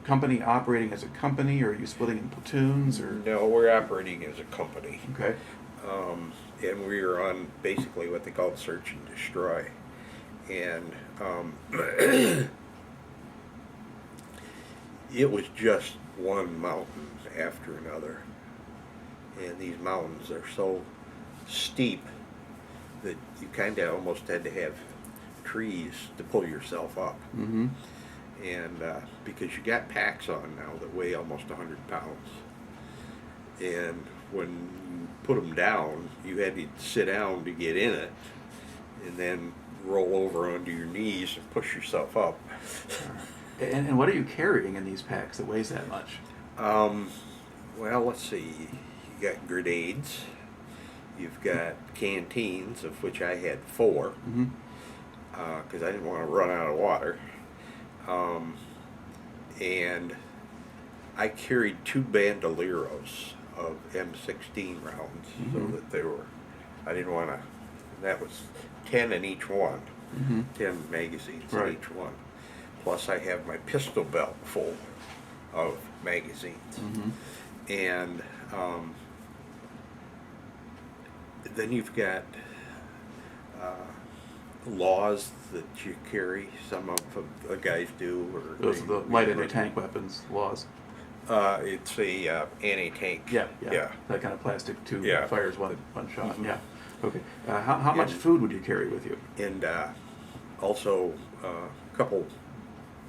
company operating as a company, or are you splitting in platoons, or? No, we're operating as a company. Okay. And we are on basically what they call search and destroy. And it was just one mountain after another. And these mountains are so steep that you kind of almost had to have trees to pull yourself up. Mm-hmm. And because you got packs on now that weigh almost 100 pounds. And when you put them down, you had to sit down to get in it, and then roll over onto your knees and push yourself up. And what are you carrying in these packs that weighs that much? Well, let's see. You got grenades. You've got canteens, of which I had 4, Mm-hmm. because I didn't want to run out of water. And I carried 2 bandoleros of M16 rounds, Mm-hmm. so that they were, I didn't want to, that was 10 in each one, Mm-hmm. 10 magazines Right. in each one. Plus I have my pistol belt full of magazines. Mm-hmm. And then you've got laws that you carry. Some of the guys do. Or Those are the light anti-tank weapons laws. It's a anti-tank. Yeah. Yeah. That kind of plastic tube Yeah. that fires one shot. Mhm. Yeah. Okay. How much And- food would you carry with you? And also a couple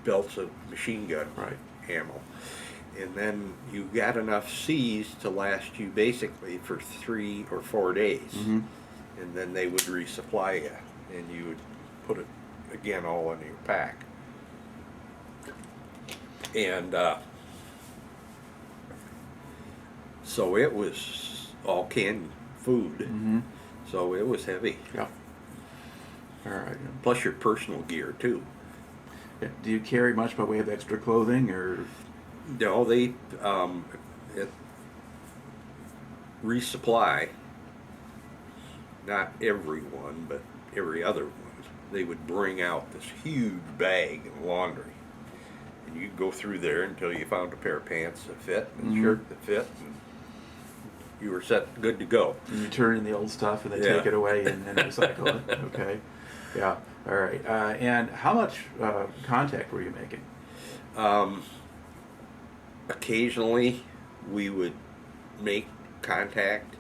belts of machine gun Right. ammo. And then you got enough C's to last you basically for 3 or 4 days. Mm-hmm. And then they would resupply you, and you would put it again, all in your pack. And so it was all canned food, Mm-hmm. so it was heavy. Yeah. All right. Plus your personal gear too. Yeah. Do you carry much by way of extra clothing, or? No, they at resupply. Not everyone, but every other one. They would bring out this huge bag of laundry, and you'd go through there until you found a pair of pants that fit and a shirt that fit, and you were set, good to go. And you turn in the old stuff and they Yeah. take it away and recycle it. Okay. Yeah. All right. And how much contact were you making? Occasionally, we would make contact,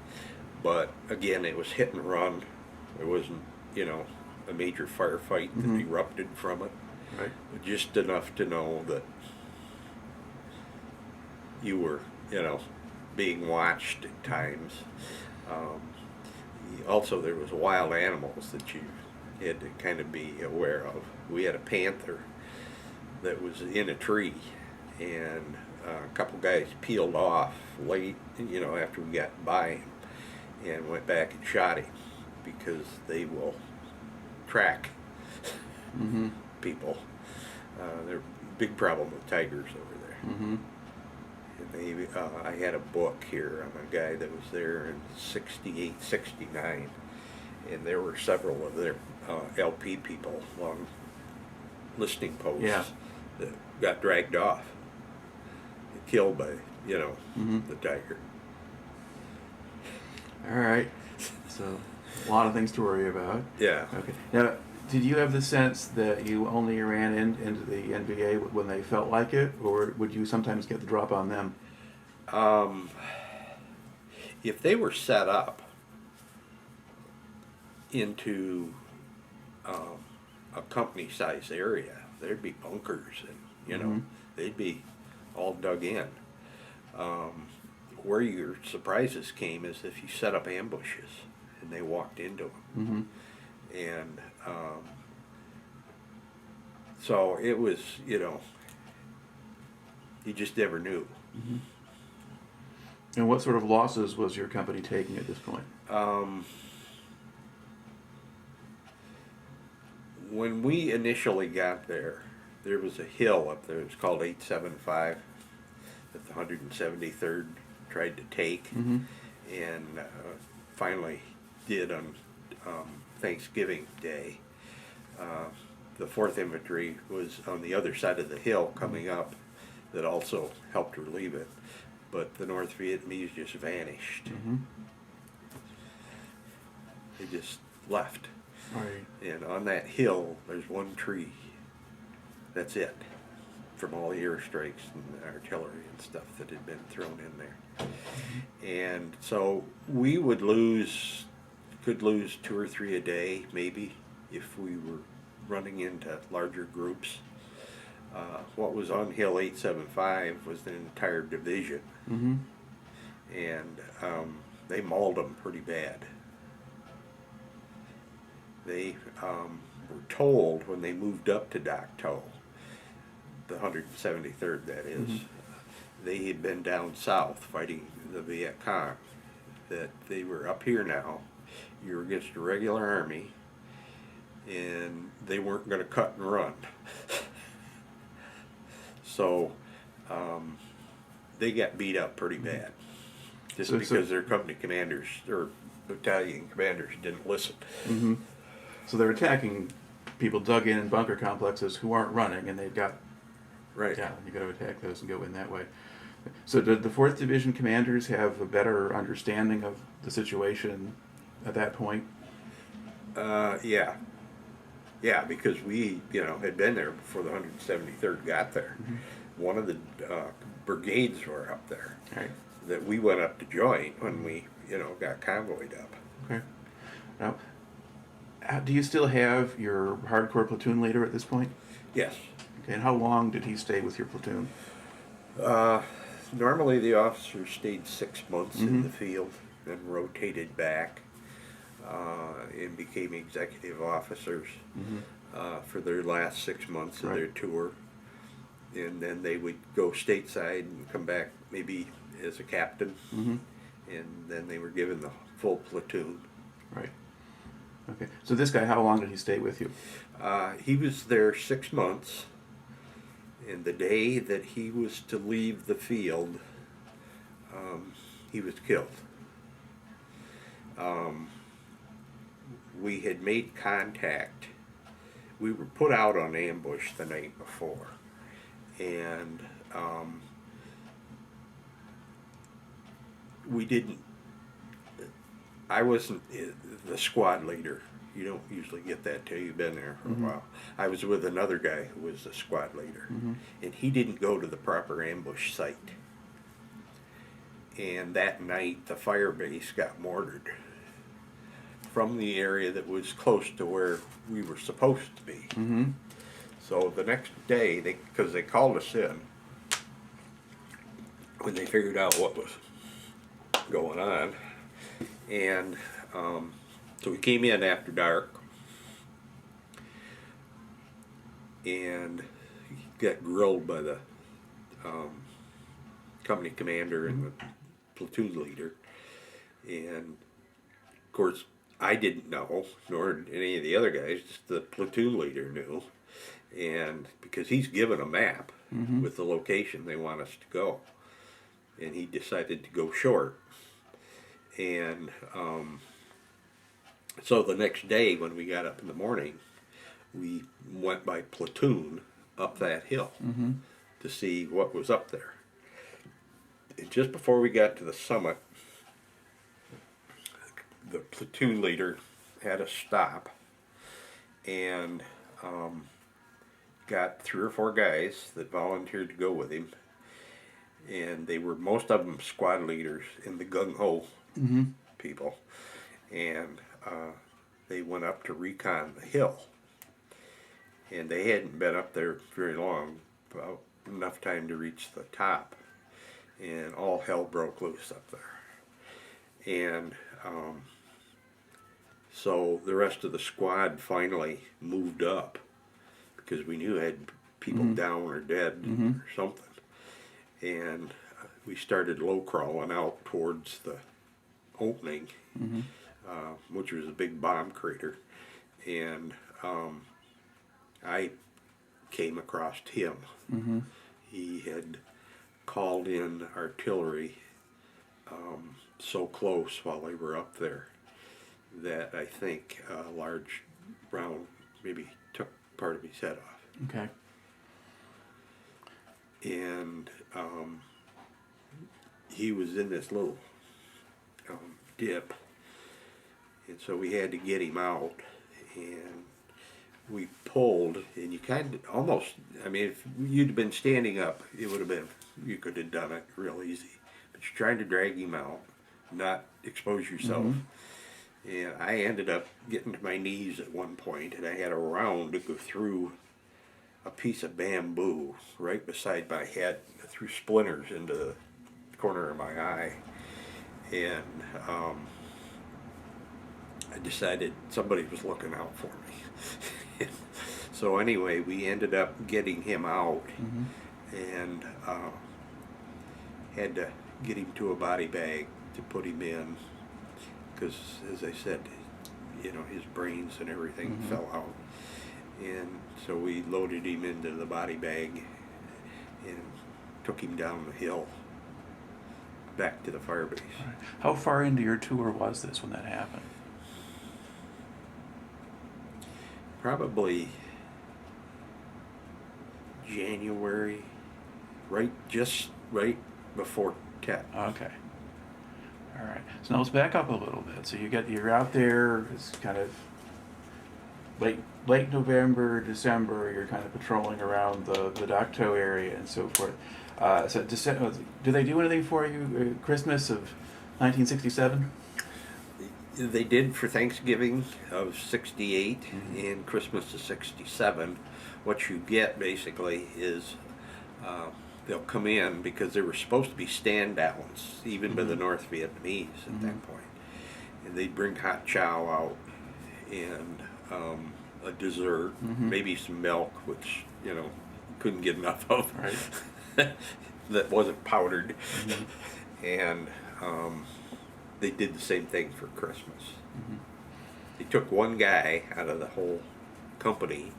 but again, it was hit and run. There wasn't, a major firefight that erupted from it. Right. But just enough to know that you were, being watched at times. Also, there was wild animals that you had to kind of be aware of. We had a panther that was in a tree, and a couple guys peeled off late, after we got by him, and went back and shot him because they will track people. They're a big problem with tigers over there. Mm-hmm. And I had a book here on a guy that was there in 68, 69, and there were several of their LP people on listening posts that got dragged off, killed by, the tiger. All right. So, a lot of things to worry about. Yeah. Okay. Now, did you have the sense that you only ran into the NBA when they felt like it, or would you sometimes get the drop on them? If they were set up into a company-sized area, there'd be bunkers, and they'd be all dug in. Where your surprises came is if you set up ambushes and they walked into them. And so it was, you just never knew. And what sort of losses was your company taking at this point? When we initially got there, there was a hill up there. It was called 875 that the 173rd tried to take, and finally did on Thanksgiving Day. The 4th Infantry was on the other side of the hill coming up that also helped relieve it, but the North Vietnamese just vanished. They just left. Right. And on that hill, there's one tree. That's it, from all the airstrikes and artillery and stuff that had been thrown in there. And so we could lose 2 or 3 a day, maybe, if we were running into larger groups. What was on Hill 875 was the entire division, and they mauled them pretty bad. They were told when they moved up to Dak To, the 173rd that is, they had been down south fighting the Viet Cong, that they were up here now, you were against a regular army, and they weren't going to cut and run. So they got beat up pretty bad, just because their company commanders or battalion commanders didn't listen. So they're attacking people dug in bunker complexes who aren't running, and they've got Right. Yeah, you got to attack those and go in that way. So did the 4th Division commanders have a better understanding of the situation at that point? Yeah. Yeah, because we, had been there before the 173rd got there. One of the brigades were up there Right. that we went up to join when we, got convoyed up. Okay. Now, do you still have your hardcore platoon leader at this point? Yes. Okay, and how long did he stay with your platoon? Normally the officers stayed 6 months in the field, then rotated back. and became executive officers Mm-hmm. for their last 6 months of Right. their tour. And then they would go stateside and come back maybe as a captain, Mm-hmm. and then they were given the full platoon. Right. Okay. So this guy, how long did he stay with you? He was there 6 months, and the day that he was to leave the field, he was killed. We had made contact. We were put out on ambush the night before, and we didn't. I wasn't the squad leader. You don't usually get that till you've been there for a while. I was with another guy who was the squad leader, and he didn't go to the proper ambush site. And that night, the fire base got mortared from the area that was close to where we were supposed to be. Mm-hmm. So the next day, because they called us in when they figured out what was going on, and so we came in after dark and got grilled by the company commander and the platoon leader, and of course I didn't know, nor did any of the other guys. Just the platoon leader knew, and because he's given a map with the location they want us to go, and he decided to go short. And so the next day when we got up in the morning, we went by platoon up that hill to see what was up there. And just before we got to the summit, the platoon leader had us stop and got 3 or 4 guys that volunteered to go with him, and they were, most of them, squad leaders in the gung-ho people, and they went up to recon the hill, and they hadn't been up there very long, about enough time to reach the top, and all hell broke loose up there. And so the rest of the squad finally moved up, because we knew had people down or dead or something, and we started low crawling out towards the opening, which was a big bomb crater, and I came across him. He had called in artillery so close while they were up there that I think a large round maybe took part of his head off. Okay. And he was in this little dip, and so we had to get him out, and we pulled, and you kind of almost, I mean, if you'd been standing up, it would have been, you could have done it real easy, but you're trying to drag him out, not expose yourself. And I ended up getting to my knees at one point, and I had a round to go through a piece of bamboo right beside my head, threw splinters into the corner of my eye, and I decided somebody was looking out for me. So anyway, we ended up getting him out, and had to get him to a body bag to put him in, because as I said, you know, his brains and everything fell out. And so we loaded him into the body bag and took him down the hill back to the fire base. Right. How far into your tour was this when that happened? Probably January, just right before Tet. Okay. All right. So now let's back up a little bit. So you're out there. It's kind of late November, December. You're kind of patrolling around the Dak To area and so forth. So do they do anything for you? Christmas of 1967? They did for Thanksgiving of '68 and Christmas of '67. What you get basically is they'll come in, because there were supposed to be stand downs even by the North Vietnamese at that point, and they'd bring hot chow out and a dessert, maybe some milk, which couldn't get enough of, Right. that wasn't powdered, and they did the same thing for Christmas. They took one guy out of the whole company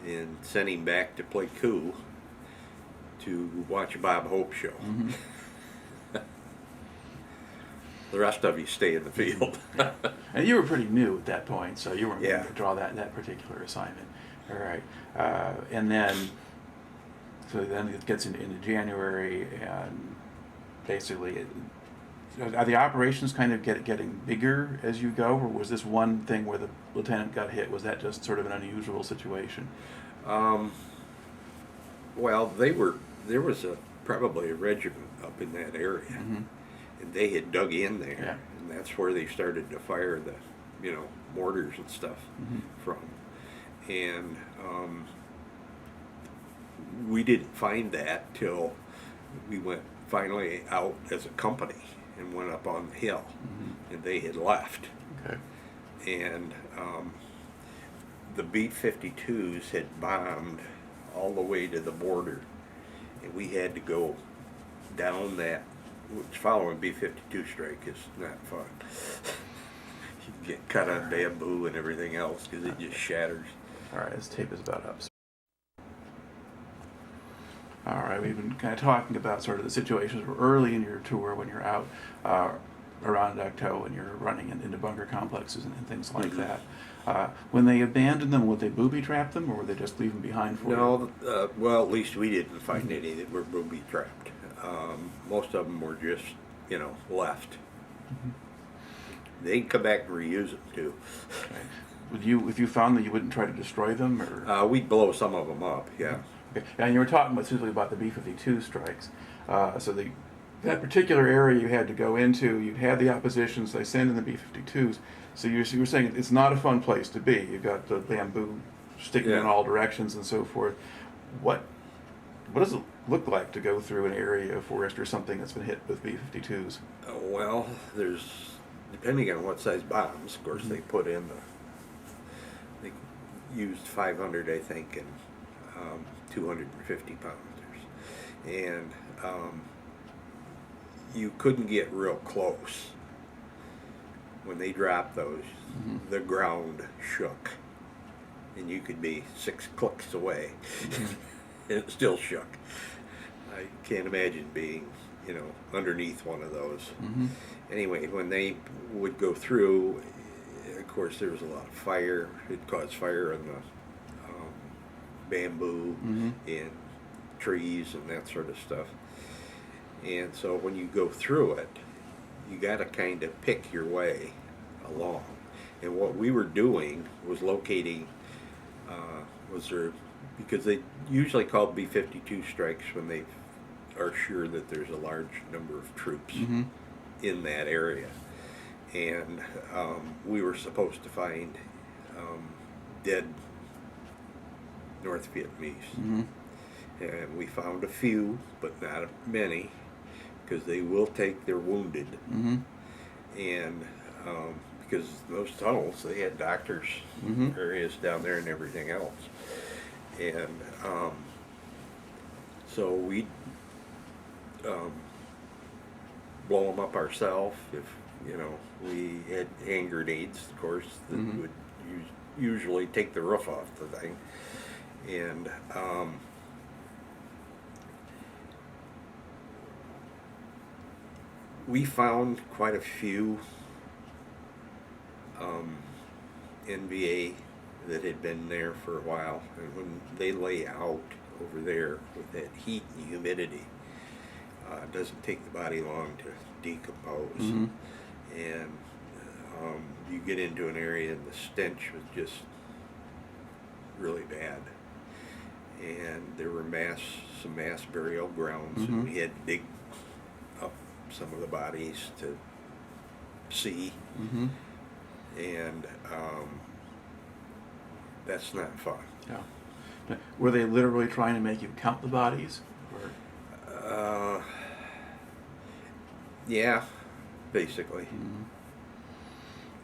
and sent him back to Pleiku to watch a Bob Hope show. The rest of you stay in the field. And you were pretty new at that point, so you weren't Yeah. going to draw that particular assignment. All right. And then, so then it gets into January, and basically, are the operations kind of getting bigger as you go, or was this one thing where the lieutenant got hit? Was that just sort of an unusual situation? Well, there was probably a regiment up in that area, and they had dug in there, Yeah. and that's where they started to fire the, mortars and stuff from. And we didn't find that till we went finally out as a company and went up on the hill, and they had left. Okay. And the B-52s had bombed all the way to the border, and we had to go down that, which following B-52 strike is not fun. You get cut on bamboo and everything else because it just shatters. All right, this tape is about up. All right, we've been kind of talking about sort of the situations early in your tour when you're out around Dak To and you're running into bunker complexes and things like that. When they abandoned them, would they booby trap them, or would they just leave them behind for you? No, well, at least we didn't find any that were booby trapped. Most of them were just, left. They'd come back and reuse them too. Okay. Would you, if you found that you wouldn't try to destroy them, or? We'd blow some of them up, yeah. Okay. And you were talking specifically about the B-52 strikes. So that particular area you had to go into, you had the oppositions, they send in the B-52s. So you were saying it's not a fun place to be. You've got the bamboo sticking in all directions and so forth. What does it look like to go through an area of forest or something that's been hit with B-52s? Well, depending on what size bombs, of course, they put in they used 500, I think, and 250 pounders. And you couldn't get real close. When they dropped those, the ground shook. And you could be 6 clicks away. And it still shook. I can't imagine being, underneath one of those. Anyway, when they would go through, of course, there was a lot of fire. It caused fire in the bamboo and trees and that sort of stuff. And so when you go through it, you got to kind of pick your way along. And what we were doing was locating, because they usually call B-52 strikes when they are sure that there's a large number of troops in that area. And we were supposed to find dead North Vietnamese. And we found a few, but not many, because they will take their wounded. And because those tunnels, they had doctors' areas down there and everything else. And so we'd blow them up ourselves if, we had hand grenades, of course, that would usually take the roof off the thing. And we found quite a few NVA that had been there for a while, and when they lay out over there with that heat and humidity, it doesn't take the body long to decompose. And you get into an area and the stench was just really bad. And there were some mass burial grounds, and we had to dig up some of the bodies to see. And that's not fun. Yeah. Were they literally trying to make you count the bodies? Or? Yeah, basically.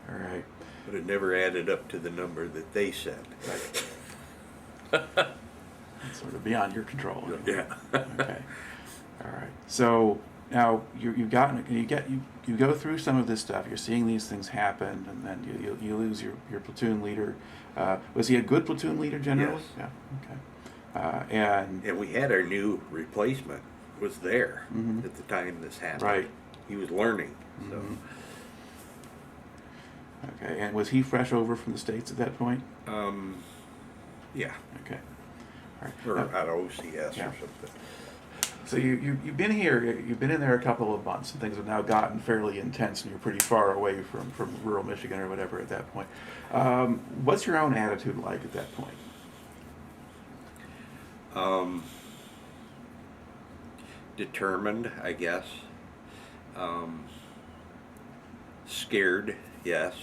All right. But it never added up to the number that they said. Right. It's sort of beyond your control. Anyway. Yeah. Okay. All right. So now you go through some of this stuff. You're seeing these things happen, and then you lose your platoon leader. Was he a good platoon leader generally? Yes. Yeah. Okay. And we had our new replacement was there at the time this happened. Right. He was learning. So. Okay. And was he fresh over from the States at that point? Yeah. Okay. All right. Or Now, out of OCS yeah. or something. So you've been here. You've been in there a couple of months, and things have now gotten fairly intense, and you're pretty far away from rural Michigan or whatever at that point. What's your own attitude like at that point? Determined, I guess. Scared, yes.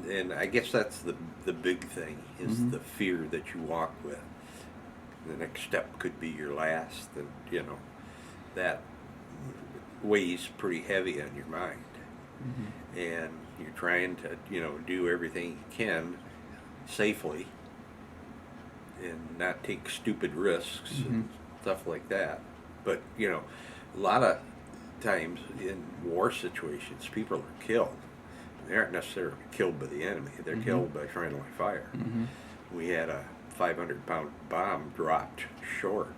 And I guess that's the big thing is the fear that you walk with. The next step could be your last, and that weighs pretty heavy on your mind. And you're trying to do everything you can safely and not take stupid risks and stuff like that. But a lot of times in war situations people are killed. They aren't necessarily killed by the enemy, they're killed by friendly fire. We had a 500-pound bomb dropped short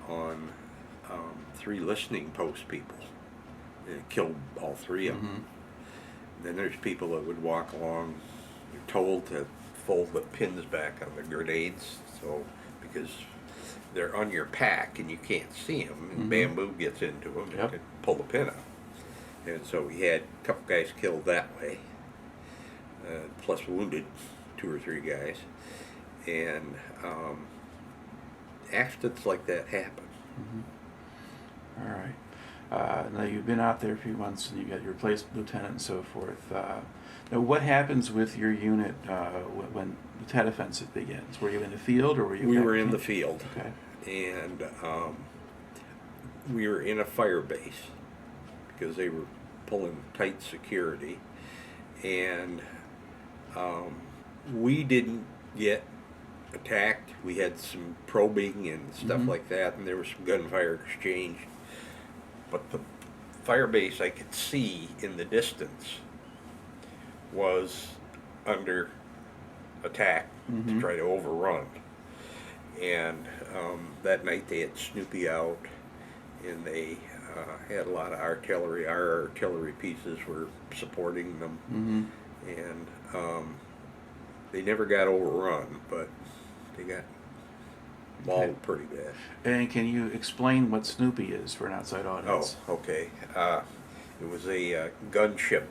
on 3 listening post people, and it killed all 3 of them. Then there's people that would walk along, you're told to fold the pins back on the grenades, so because they're on your pack and you can't see them, and bamboo gets into them, you can pull the pin out. And so we had a couple guys killed that way, plus wounded 2 or 3 guys. And accidents like that happen. All right. Now you've been out there a few months, and you got your replacement lieutenant and so forth. Now, what happens with your unit when the Tet Offensive begins? Were you in the field, or were you? We were in the field. Okay. And we were in a fire base because they were pulling tight security, and we didn't get attacked. We had some probing and stuff like that, and there was some gunfire exchange. But the fire base I could see in the distance was under attack to try to overrun. And that night they had Snoopy out, and they had a lot of artillery. Our artillery pieces were supporting them, and they never got overrun, but they got mauled pretty bad. And can you explain what Snoopy is for an outside audience? Oh, okay. It was a gunship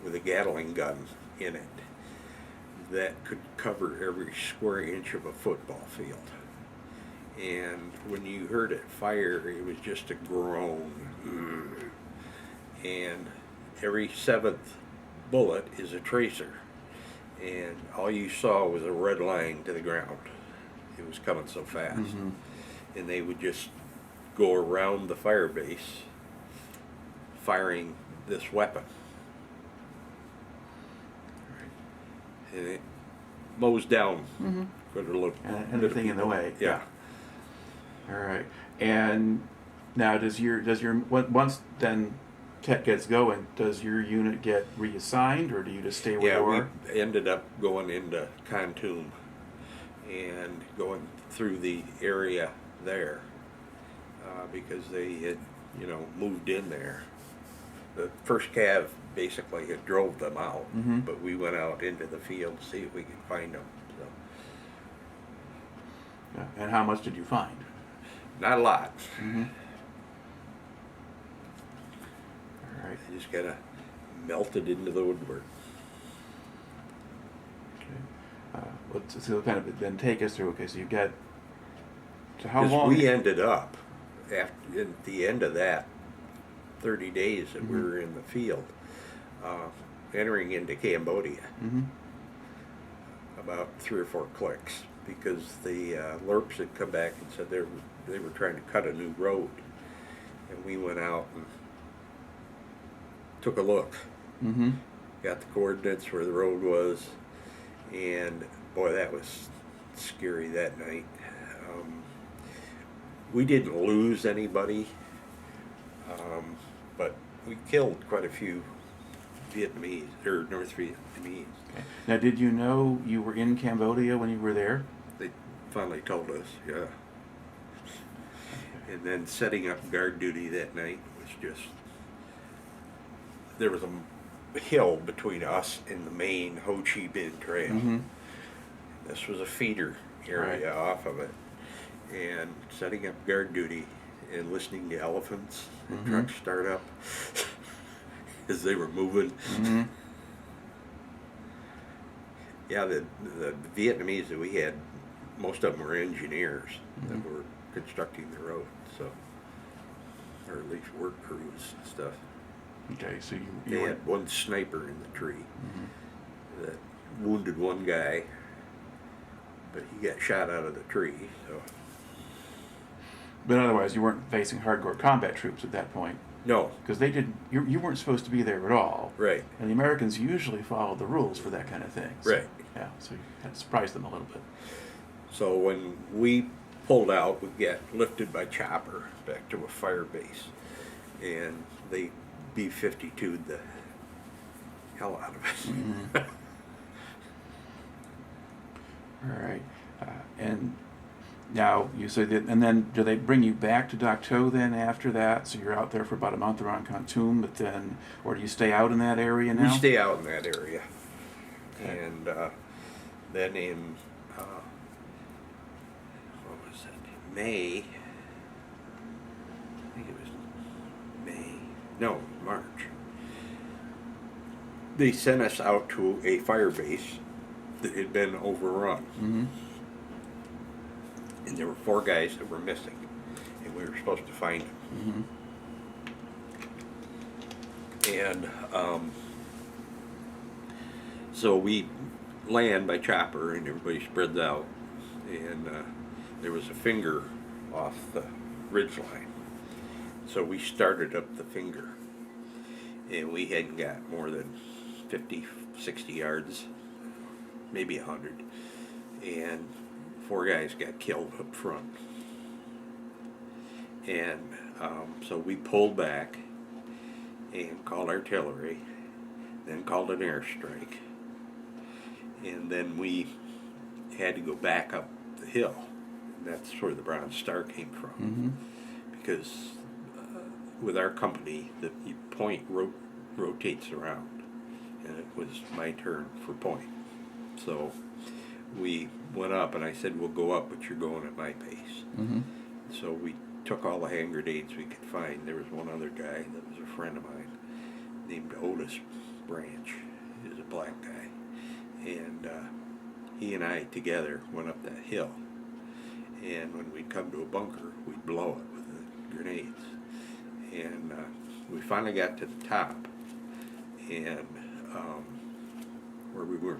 with a Gatling gun in it that could cover every square inch of a football field. And when you heard it fire, it was just a groan. And every 7th bullet is a tracer. And all you saw was a red line to the ground. It was coming so fast. And they would just go around the fire base firing this weapon. And it mows down Anything in the way. Yeah. All right. And now, once then Tet gets going, does your unit get reassigned, or do you just stay where you are? We ended up going into Khartoum and going through the area there because they had, moved in there. The first cav basically had drove them out, but we went out into the field to see if we could find them. So. Yeah. And how much did you find? Not a lot. All right. They just got melted into the woodwork. Okay. So kind of then take us through. Okay, so you've got. So how 'Cause long? we ended up at the end of that 30 days that we were in the field, entering into Cambodia. About 3 or 4 clicks, because the LRPs had come back and said they were trying to cut a new road, and we went out and took a look, Mm-hmm. got the coordinates where the road was, and boy, that was scary that night. Um, we didn't lose anybody, but we killed quite a few Vietnamese or North Vietnamese. Okay. Now, did you know you were in Cambodia when you were there? They finally told us, yeah. And then setting up guard duty that night was just, there was a hill between us and the main Ho Chi Minh Trail. Mm-hmm. This was a feeder area off of it. And setting up guard duty and listening to elephants and trucks start up as they were moving. Mm-hmm. Yeah, the Vietnamese that we had, most of them were engineers that were constructing the road, so, or at least work crews and stuff. Okay, so you They were, had one sniper in the tree that wounded one guy, but he got shot out of the tree, so. but otherwise you weren't facing hardcore combat troops at that point, No, because they didn't. You weren't supposed to be there at all. right, And the Americans usually followed the rules for that kind of thing. So, right. yeah, so you had to surprise them a little bit. So when we pulled out, we got lifted by chopper back to a fire base, and they B-52'd the hell out of us. All right, and now you say that, and then do they bring you back to Dak To then after that? So you're out there for about a month around Khartoum, but then, or do you stay out in that area now? We stay out in that area, Okay. and then in what was it? May. I think it was May. No, March. They sent us out to a fire base that had been overrun, Mm-hmm. and there were 4 guys that were missing, and we were supposed to find them. Mm-hmm. And so we land by chopper, and everybody spreads out, and there was a finger off the ridge line, so we started up the finger, and we hadn't got more than 50, 60 yards, maybe 100, and 4 guys got killed up front. And so we pulled back and called artillery, then called an airstrike, and then we had to go back up the hill. And that's where the Bronze Star came from. Mm-hmm. Because with our company, the point rotates around, and it was my turn for point. So we went up, and I said, we'll go up, but you're going at my pace. Mm-hmm. So we took all the hand grenades we could find. There was one other guy that was a friend of mine named Otis Branch. He was a black guy. And he and I together went up that hill. And when we'd come to a bunker, we'd blow it with the grenades. And we finally got to the top, and where we were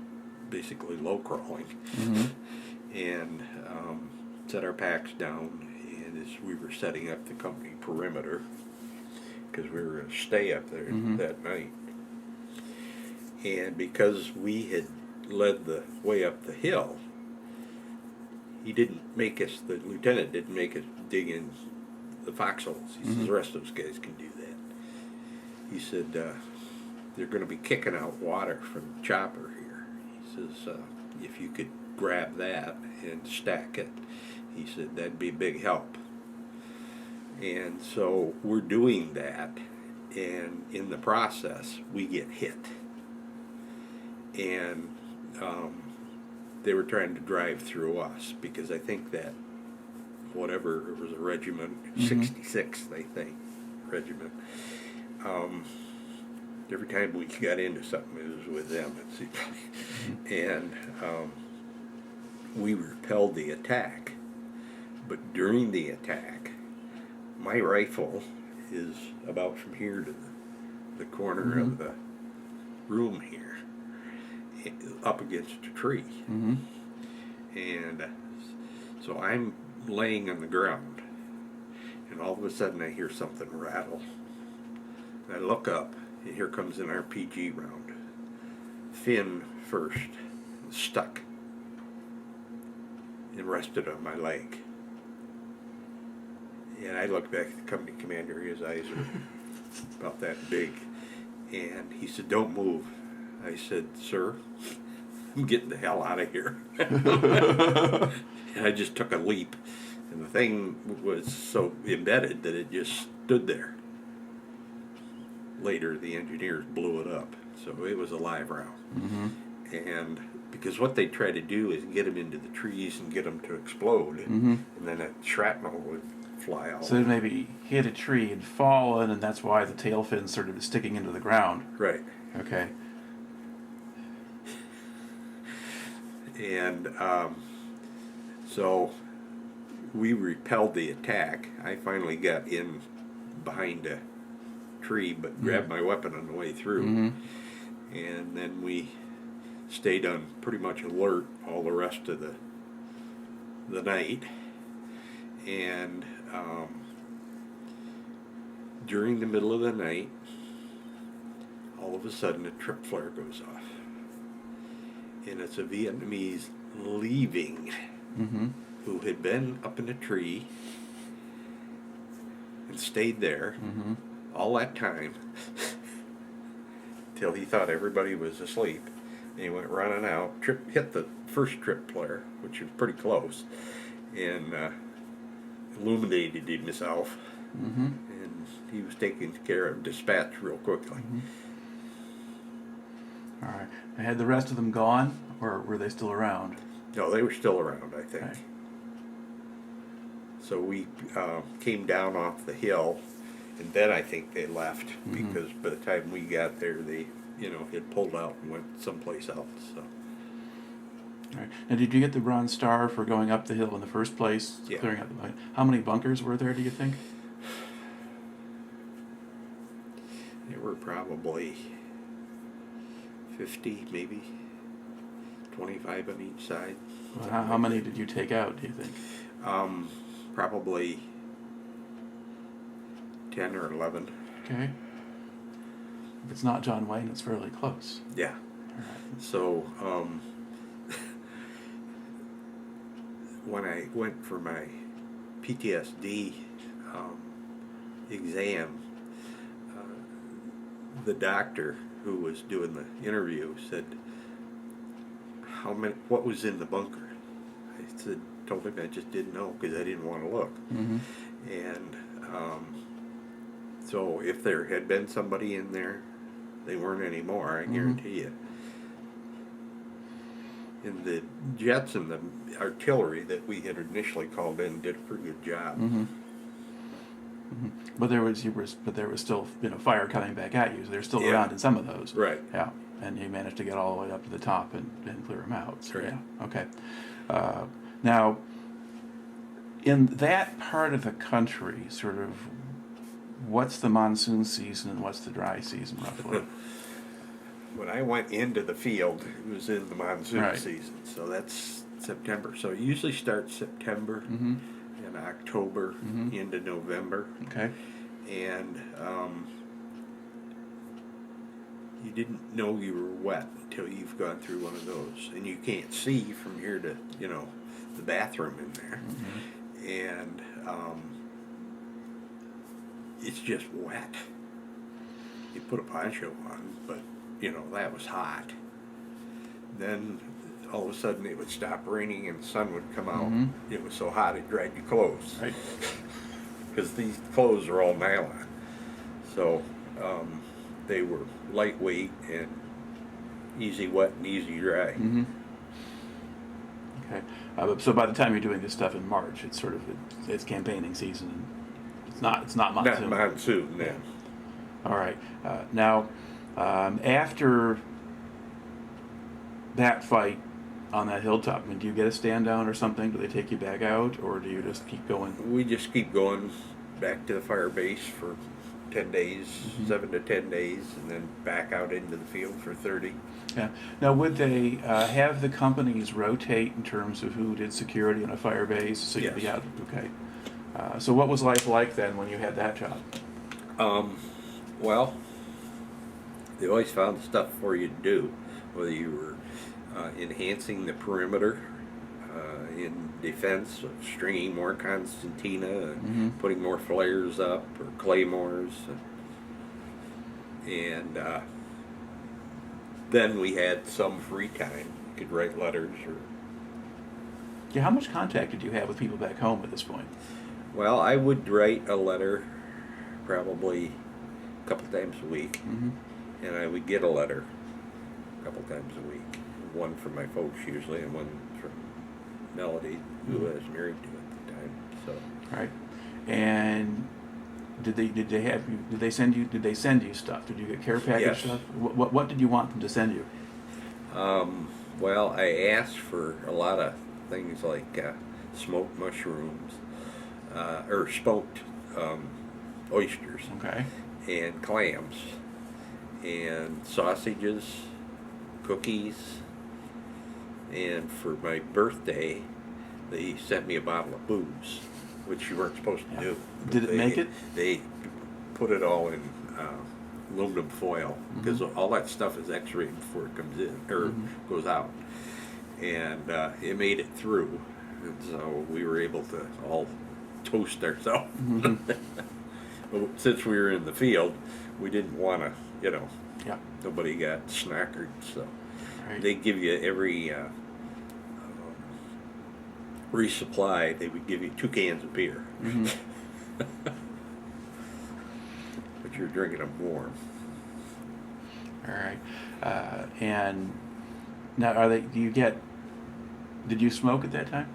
basically low crawling, and set our packs down. And as we were setting up the company perimeter, because we were going to stay up there that night, and because we had led the way up the hill, he didn't make us, the lieutenant didn't make us dig in the foxholes. He says, the rest of those guys can do that. He said, they're going to be kicking out water from the chopper here. He says, if you could grab that and stack it, he said, that'd be a big help. And so we're doing that, and in the process, we get hit. And they were trying to drive through us, because I think that whatever, it was a regiment, 66th, I think, regiment. Every time we got into something, it was with them. And we repelled the attack. But during the attack, my rifle is about from here to the corner of the room here, up against a tree. And so I'm laying on the ground, and all of a sudden I hear something rattle. And I look up, And here comes an RPG round. Fin first, stuck, and rested on my leg. And I looked back at the company commander, his eyes were about that big. And he said, "Don't move." I said, "Sir, I'm getting the hell out of here." And I just took a leap. And the thing was so embedded that it just stood there. Later, the engineers blew it up. So it was a live round. Mm-hmm. And because what they try to do is get them into the trees and get them to explode. Mm-hmm. And then that shrapnel would fly out. So it maybe hit a tree and fallen, and that's why the tail fin's sort of sticking into the ground. Right. Okay. And so we repelled the attack. I finally got in behind a tree, but grabbed my weapon on the way through. Mm-hmm. And then we stayed on pretty much alert all the rest of the night. And during the middle of the night, all of a sudden a trip flare goes off. And it's a Vietnamese leaving Mm-hmm. who had been up in a tree and stayed there Mm-hmm. all that time till he thought everybody was asleep. And he went running out, hit the first trip flare, which was pretty close, and illuminated himself. Mm-hmm. And he was taken care of, dispatched real quickly. Mm-hmm. All right. And had the rest of them gone, or were they still around? No, they were still around, I think. Okay. So we came down off the hill, and then I think they left, Mm-hmm. because by the time we got there, they, had pulled out and went someplace else. So All right. Now, did you get the Bronze Star for going up the hill in the first place? Yeah. Clearing out the. How many bunkers were there, do you think? there were probably 50, maybe 25 on each side. Well, how many did you take out, do you think? Probably 10 or 11. Okay. If it's not John Wayne, it's fairly close. Yeah. All right. So when I went for my PTSD exam, the doctor who was doing the interview said, what was in the bunker? I told him I just didn't know because I didn't want to look. Mm-hmm. And so if there had been somebody in there, they weren't anymore, I guarantee you. And the jets and the artillery that we had initially called in did a pretty good job. Mm-hmm. Mm-hmm. But there was still fire coming back at you. So they're still Yeah. around in some of those. Right. Yeah. And you managed to get all the way up to the top and clear them out. So, Correct. yeah. Okay. Now, in that part of the country, sort of, what's the monsoon season and what's the dry season roughly? When I went into the field, it was in the monsoon Right. season, so that's September. So it usually starts September Mm-hmm. and October Mhm. into November. Okay. And you didn't know you were wet until you've gone through one of those. And you can't see from here to, the bathroom in there. Mm-hmm. And it's just wet. You put a poncho on, but that was hot. Then all of a sudden it would stop raining and the sun would come out. Mhm. It was so hot it dried your clothes. Right. Because these clothes are all nylon. So they were lightweight and easy wet and easy dry. Mm-hmm. Okay. So by the time you're doing this stuff in March, it's sort of it's campaigning season. And it's not monsoon. Not monsoon, no. All right. Now, after that fight on that hilltop, do you get a stand down or something? Do they take you back out, or do you just keep going? We just keep going back to the fire base for 10 days, Mm-hmm. 7 to 10 days, and then back out into the field for 30. Yeah. Now, would they have the companies rotate in terms of who did security on a fire base? So you'd be Yes. out. Okay. So what was life like then when you had that job? Well, They always found stuff for you to do, whether you were enhancing the perimeter in defense, stringing more concertina, putting more flares up, or claymores, and then we had some free time. You could write letters or. Yeah, how much contact did you have with people back home at this point? Well, I would write a letter probably a couple times a week, and I would get a letter a couple times a week. One from my folks usually, and one from Melody, who I was married to at the time. So. Right. And did they send you stuff? Did you get care package Yes. stuff? What did you want them to send you? Well, I asked for a lot of things like smoked mushrooms, or smoked oysters, Okay. and clams, and sausages, cookies, and for my birthday, they sent me a bottle of booze, which you weren't supposed to do. Did it make it? They put it all in aluminum foil, because all that stuff is X-rayed before it comes in, or goes out. And it made it through, and so we were able to all toast ourselves. But since we were in the field, we didn't want to, Yeah. nobody got snackered, so Right. they give you every resupply. They would give you 2 cans of beer, but you're drinking them warm. All right. And now, did you smoke at that time?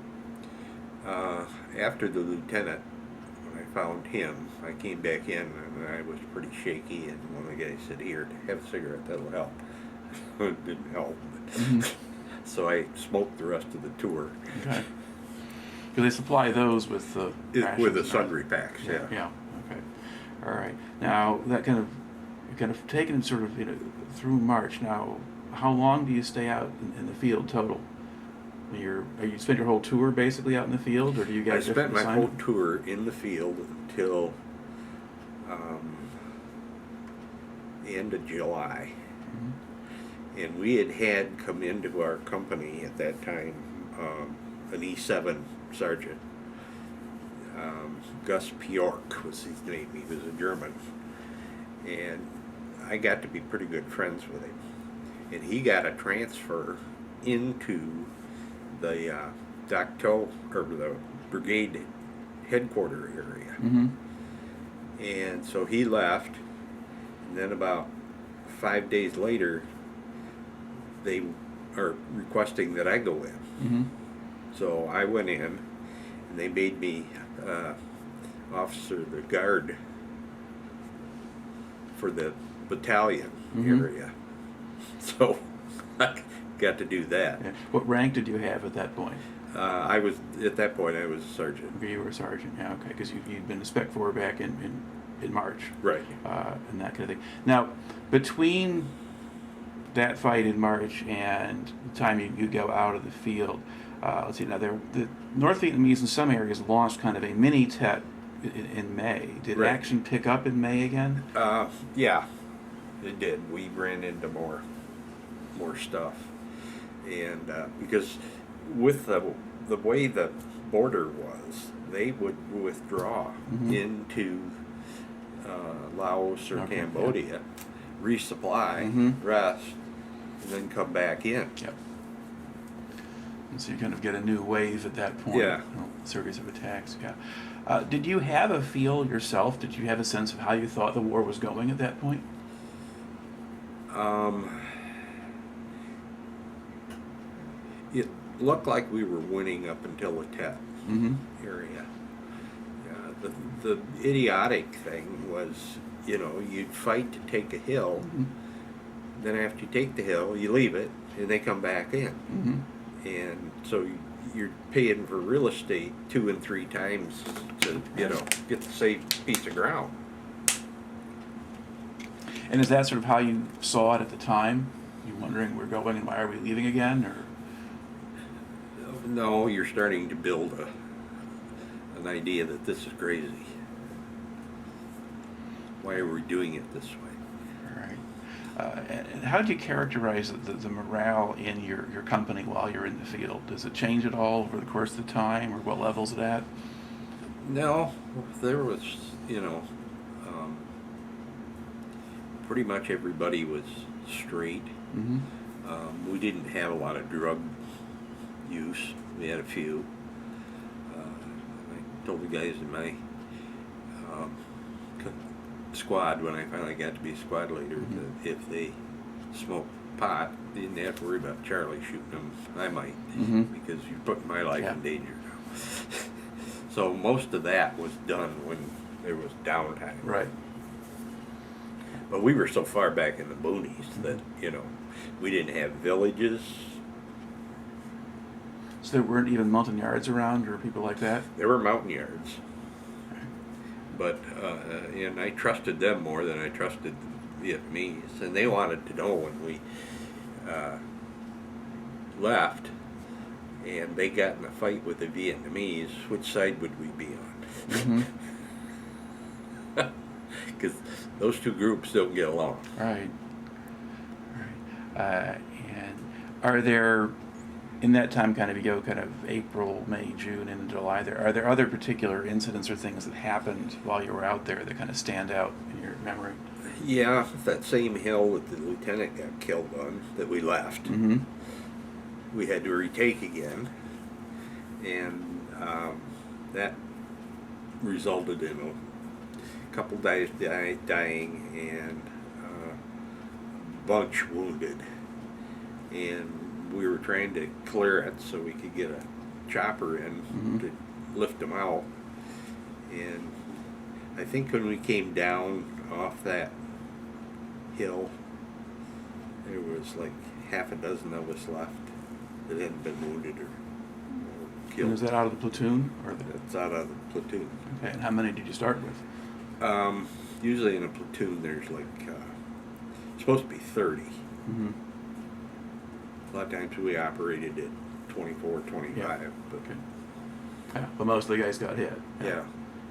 After the lieutenant, when I found him, I came back in and I was pretty shaky, and one of the guys said, "Here, have a cigarette, that'll help." It didn't help. So I smoked the rest of the tour. Okay. Do they supply those with the With the rations, sundry packs, yeah. Yeah. Okay. All right. Now that kind of taken sort of through March. Now, how long do you stay out in the field total? You spend your whole tour basically out in the field, or do you get I a different spent my whole assignment? tour in the field until end of July. And we had come into our company at that time an E7 sergeant. Gus Pjork was his name. He was a German. And I got to be pretty good friends with him. And he got a transfer into the Dak To, or the Brigade headquarter area. And so he left, and then about 5 days later, they are requesting that I go in. So I went in, and they made me officer of the guard for the battalion area. So I got to do that. Yeah. What rank did you have at that point? I was at that point. I was a sergeant. You were a sergeant. Yeah. Okay. Because you'd been a Spec 4 back in March. Right. And that kind of thing. Now, between that fight in March and the time you go out of the field, let's see. Now, the North Vietnamese in some areas launched kind of a mini-Tet in May. Did Right. action pick up in May again? Yeah, it did. We ran into more stuff, and because with the way the border was, they would withdraw into Laos or Okay, Cambodia, resupply, rest, and then come back in. Yep. And so you kind of get a new wave at that point. Yeah. Series of attacks. Yeah. Did you have a feel yourself? Did you have a sense of how you thought the war was going at that point? It looked like we were winning up until the Tet area. The idiotic thing was, you'd fight to take a hill, then after you take the hill, you leave it, and they come back in. And so you're paying for real estate 2 and 3 times to, get the same piece of ground. And is that sort of how you saw it at the time? You wondering, we're going and why are we leaving again? Or No, you're starting to build an idea that this is crazy. Why are we doing it this way? all right. And how do you characterize the morale in your company while you're in the field? Does it change at all over the course of the time, or what level's it at? No, there was, you know, pretty much everybody was straight. Mm-hmm. We didn't have a lot of drug use. We had a few. I told the guys in my squad, when I finally got to be squad leader, that if they smoked pot, they didn't have to worry about Charlie shooting them. I might, because you're putting my life in danger now. So most of that was done when there was downtime. Right. But we were so far back in the boonies that, you know, we didn't have villages. So there weren't even mountain yards around or people like that? There were mountain yards. But, and I trusted them more than I trusted the Vietnamese. And they wanted to know when we left and they got in a fight with the Vietnamese, which side would we be on? Because those two groups don't get along. Right. Right. And are there, in that time kind of, you go kind of April, May, June, and July there, are there other particular incidents or things that happened while you were out there that kind of stand out in your memory? Yeah, that same hill that the lieutenant got killed on that we left, we had to retake again, and that resulted in a couple guys dying and a bunch wounded, and we were trying to clear it so we could get a chopper in to lift them out. And I think when we came down off that hill, there was like half a dozen of us left that hadn't been wounded or killed. And was that out of the platoon? That's out of the platoon. Okay, and how many did you start with? Usually in a platoon there's like, supposed to be 30. A lot of times we operated at 24, 25. Yeah. But Okay. Yeah, but most of the guys got hit. yeah.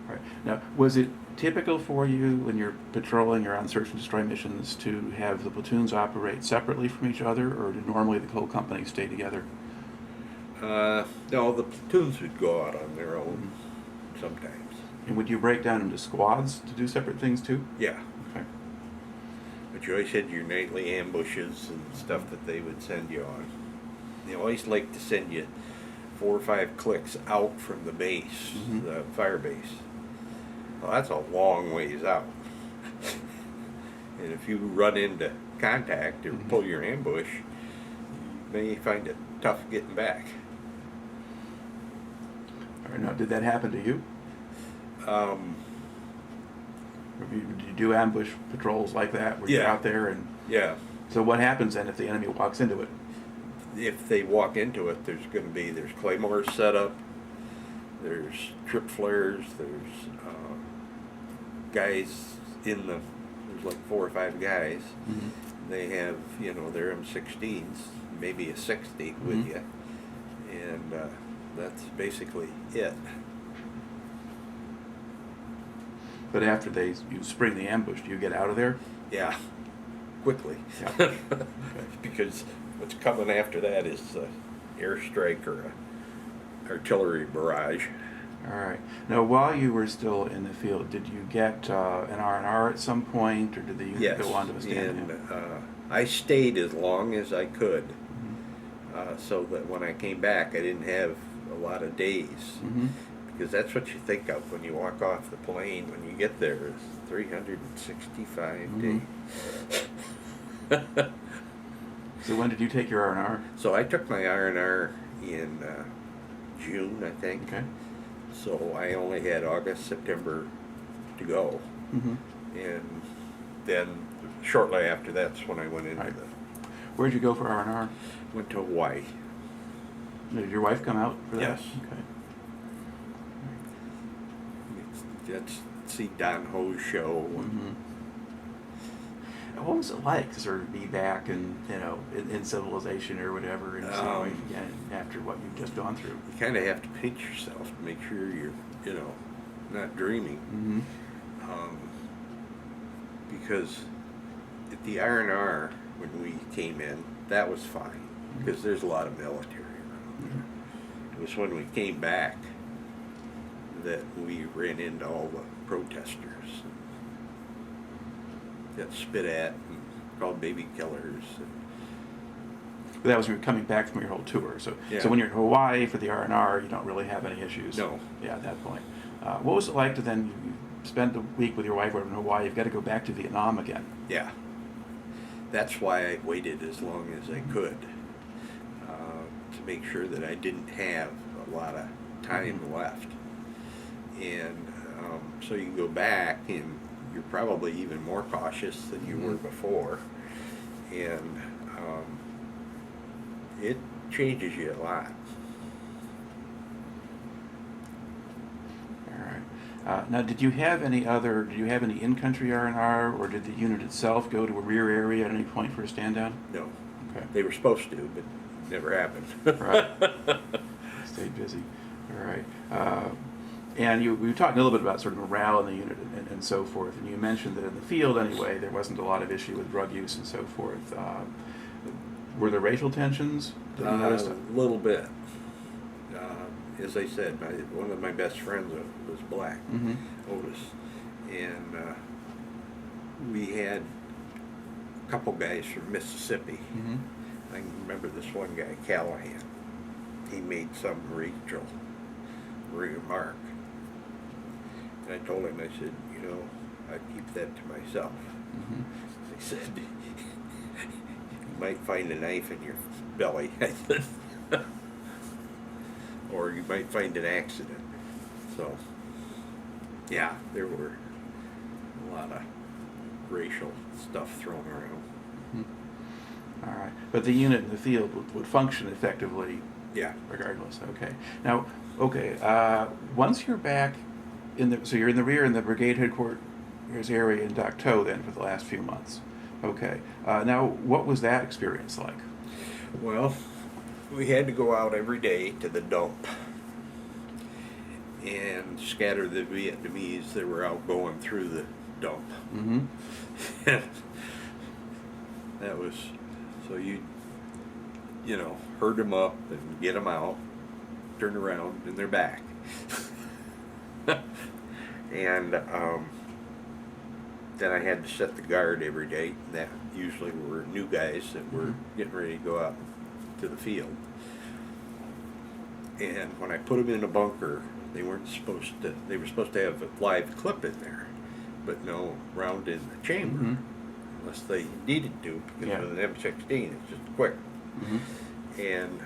Right. Now, was it typical for you when you're patrolling or on search and destroy missions to have the platoons operate separately from each other, or did normally the whole company stay together? No, the platoons would go out on their own sometimes. And would you break down into squads to do separate things too? Yeah. Okay. But you always had your nightly ambushes and stuff that they would send you on. They always like to send you 4 or 5 clicks out from the base, the fire base. Well, that's a long ways out. And if you run into contact or pull your ambush, you may find it tough getting back. All right, now, did that happen to you? Or did you do ambush patrols like that where you're out there and... Yeah. So what happens then if the enemy walks into it? If they walk into it, there's claymores set up, there's trip flares, there's guys there's like 4 or 5 guys. They have, their M16s, maybe a 60 with you, and that's basically it. But after you spring the ambush, do you get out of there? Yeah, quickly. Yeah. Because what's coming after that is airstrike or a artillery barrage. All right. Now, while you were still in the field, did you get an R&R at some point, or did the unit go on to a stand? And I stayed as long as I could, so that when I came back, I didn't have a lot of days. Because that's what you think of when you walk off the plane. When you get there, it's 365 days. So when did you take your R&R? So I took my R&R in June, I think. Okay. So I only had August, September to go. And then shortly after that's when I went into Where'd you go for R&R? Went to Hawaii. Did your wife come out for that? Yes. Okay. Let's see Don Ho's show. What was it like to sort of be back in civilization or whatever, and see life again after what you've just gone through? You kind of have to pinch yourself to make sure you're, not dreaming. Because at the R&R, when we came in, that was fine, because there's a lot of military around there. It was when we came back that we ran into all the protesters, got spit at and called baby killers. But that was when you were coming back from your whole tour. So, Yeah. so when you're in Hawaii for the R&R, you don't really have any issues. No. Yeah, at that point. What was it like to then you spend a week with your wife over in Hawaii? You've got to go back to Vietnam again. Yeah. That's why I waited as long as I could, to make sure that I didn't have a lot of time left. And so you go back and you're probably even more cautious than you were before. And it changes you a lot. All right. Now, did you have any in-country R&R, or did the unit itself go to a rear area at any point for a stand-down? No. Okay. They were supposed to, but it never happened. Right. Stayed busy. All right. And we were talking a little bit about sort of morale in the unit and so forth, and you mentioned that in the field anyway, there wasn't a lot of issue with drug use and so forth. Were there racial tensions that you noticed? A little bit. As I said, one of my best friends was black, Otis, and we had a couple guys from Mississippi. I can remember this one guy, Callahan. He made some racial remark, and I told him, I said, you know, I keep that to myself. I said, you might find a knife in your belly. I said, or you might find an accident. So, yeah, there were a lot of racial stuff thrown around. All right. But the unit in the field would function effectively. Yeah. Regardless. Okay. Now, once you're back so you're in the rear in the brigade headquarters area in Dak To then for the last few months. Okay. Now, what was that experience like? Well, we had to go out every day to the dump and scatter the Vietnamese that were out going through the dump. That was, so you herd them up and get them out, turn around, and they're back. And then I had to set the guard every day. And that usually were new guys that were getting ready to go out to the field. And when I put them in a bunker, they were supposed to have a live clip in there, but no round in the chamber, unless they needed to, because with an M16 it's just quick. And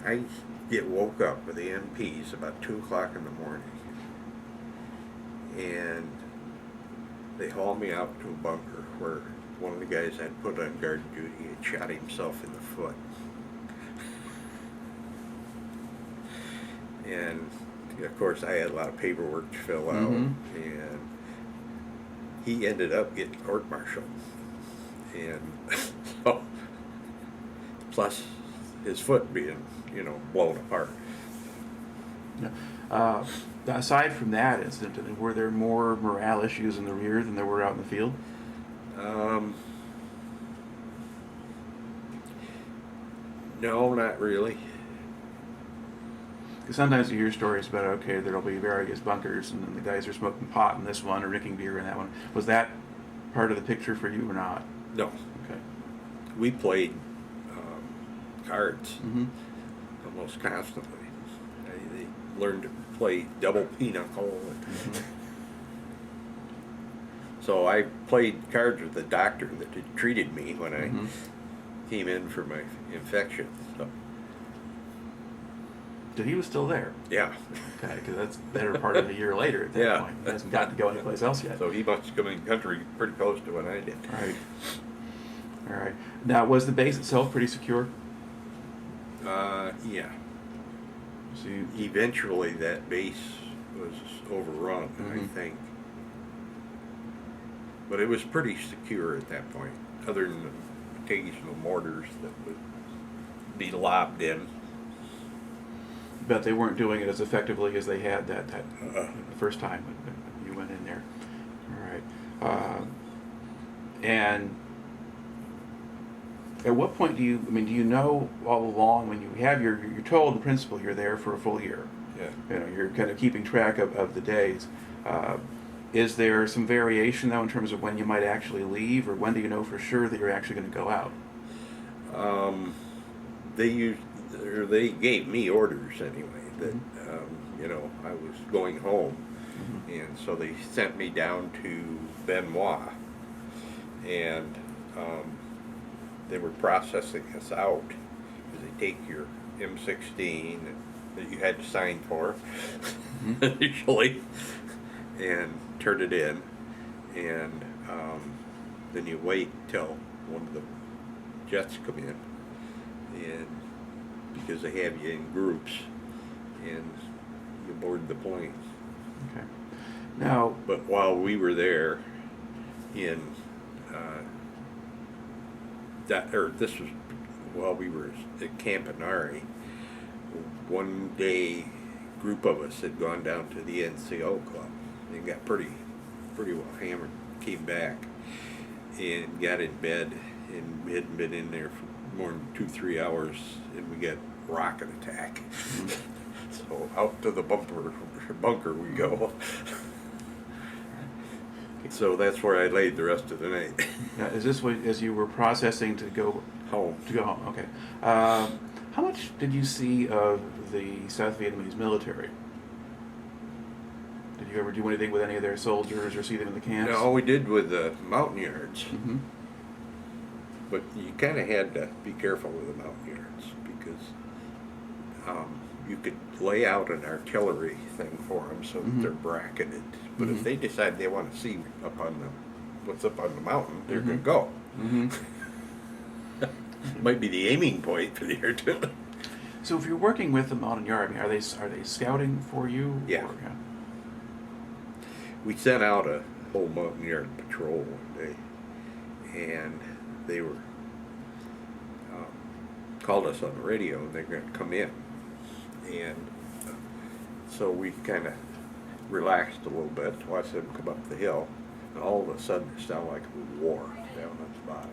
I get woke up with the MPs about 2 o'clock in the morning, and they haul me out to a bunker where one of the guys I'd put on guard duty had shot himself in the foot. And of course I had a lot of paperwork to fill out, and he ended up getting court-martialed. And so, plus his foot being, blown apart. Yeah. Aside from that incident, were there more morale issues in the rear than there were out in the field? No, not really. Because sometimes you hear stories about, there'll be various bunkers, and then the guys are smoking pot in this one or drinking beer in that one. Was that part of the picture for you or not? No. Okay. We played cards almost constantly. They learned to play double pinochle. So I played cards with the doctor that had treated me when I came in for my infection. So. So he was still there? Yeah. Okay, because that's better part of a year later at that point. He hasn't gotten to go anyplace else yet. So he must have come in the country pretty close to when I did. Right. All right. Now, was the base itself pretty secure? Yeah. So eventually that base was overrun, I think. But it was pretty secure at that point, other than the occasional mortars that would be lobbed in. But they weren't doing it as effectively as they had that the first time when you went in there. And at what point do you, I mean, do you know all along when you have you're told in principle you're there for a full year? Yeah. You know, you're kind of keeping track of the days. Is there some variation though in terms of when you might actually leave, or when do you know for sure that you're actually going to go out? They gave me orders anyway that I was going home, and so they sent me down to Benoit, and they were processing us out. They take your M16 that you had to sign for initially, and turn it in, and then you wait till one of the jets come in, and because they have you in groups, and you board the planes. Okay. Now, but while we were there in this was while we were at Camp Inari, one day group of us had gone down to the NCO club and got pretty well hammered, came back and got in bed, and we hadn't been in there for more than 2-3 hours, and we got rocket attack. So out to the bunker we go. So that's where I laid the rest of the night. now, is this what, as you were processing to go Home. To go home, okay. How much did you see of the South Vietnamese military? Did you ever do anything with any of their soldiers or see them in the camps? No, we did with the mountain yards. Mm-hmm. But you kind of had to be careful with the mountain yards, because you could lay out an artillery thing for them so that they're bracketed. But if they decide they want to see what's up on the mountain, they're going to go. Might be the aiming point for the artillery. So if you're working with the mountain yard, I mean, are they scouting for you? Yeah. Or, yeah. We sent out a whole mountain yard patrol one day, and they were called us on the radio, and they're going to come in, and so we kind of relaxed a little bit, watched them come up the hill, and all of a sudden it sounded like a war down at the bottom.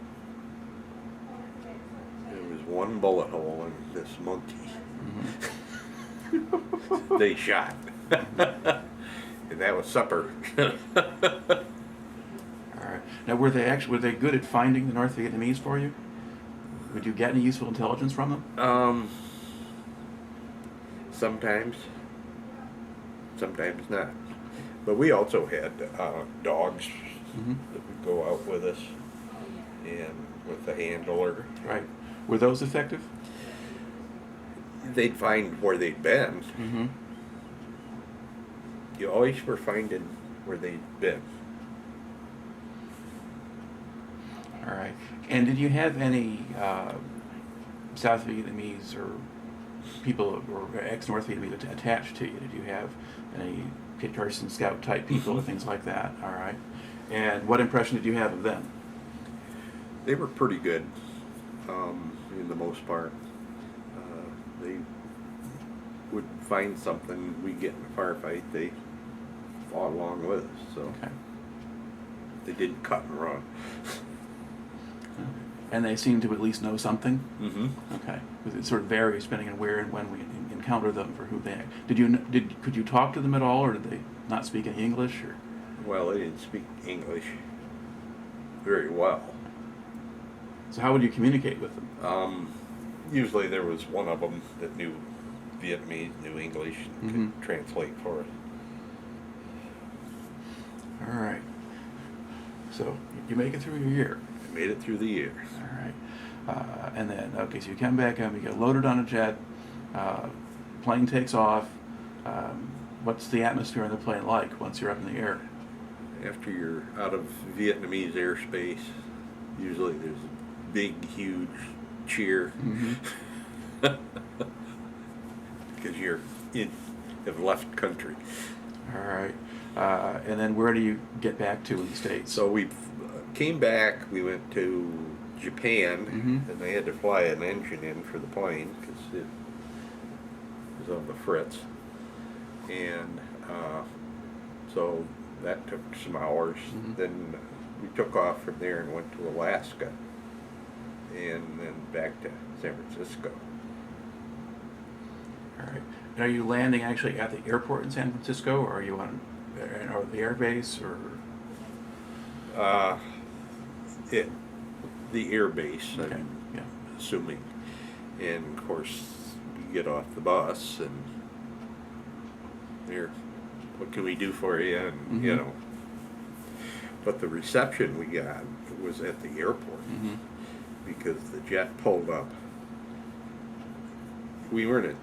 There was one bullet hole in this monkey. They shot. And that was supper. All right. Now, were they good at finding the North Vietnamese for you? Would you get any useful intelligence from them? Sometimes not. But we also had dogs that would go out with us, and with the handler. Right. Were those effective? They'd find where they'd been. You always were finding where they'd been. All right. And did you have any South Vietnamese or people or ex-North Vietnamese attached to you? Did you have any Kit Carson Scout type people or things like that? All right. And what impression did you have of them? They were pretty good, in the most part. They would find something, we'd get in a firefight, they fought along with us, so Okay. they didn't cut and run. And they seem to at least know something? Mm-hmm. Okay. Because it sort of varies depending on where and when we encounter them for who they are. Could you talk to them at all, or did they not speak any English? Or? Well, they didn't speak English very well. So how would you communicate with them? Usually there was one of them that knew Vietnamese, knew English, and could translate for us. All right. So you make it through your year. I made it through the year. All right. And then, okay, so you come back home, you get loaded on a jet, plane takes off. What's the atmosphere on the plane like once you're up in the air? After you're out of Vietnamese airspace, usually there's a big, huge cheer. Because have left country. All right. And then where do you get back to in the States? So we came back, we went to Japan, and they had to fly an engine in for the plane because it was on the fritz. And so that took some hours. Then we took off from there and went to Alaska, and then back to San Francisco. All right. And are you landing actually at the airport in San Francisco, or are you on or the air base, or? The air base, Okay. I'm Yeah. assuming. And of course, you get off the bus and there, what can we do for you? And you know, but the reception we got was at the airport because the jet pulled up. We weren't at,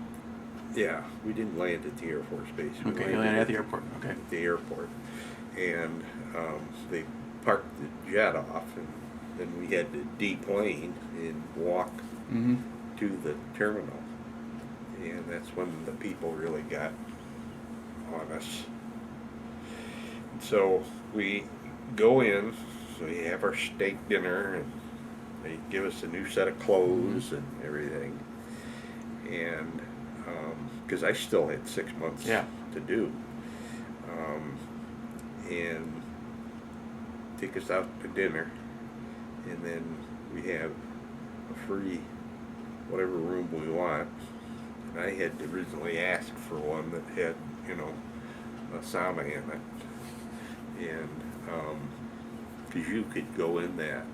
we didn't land at the Air Force Base. We Okay, you landed at the airport. Okay. At the airport, and they parked the jet off, and then we had to deplane and walk to the terminal, and that's when the people really got on us. So we go in, so we have our steak dinner, and they give us a new set of clothes and everything, and because I still had 6 months to do, and take us out to dinner, and then we have a free whatever room we want. And I had originally asked for one that had, you know, a sauna in it, and because you could go in that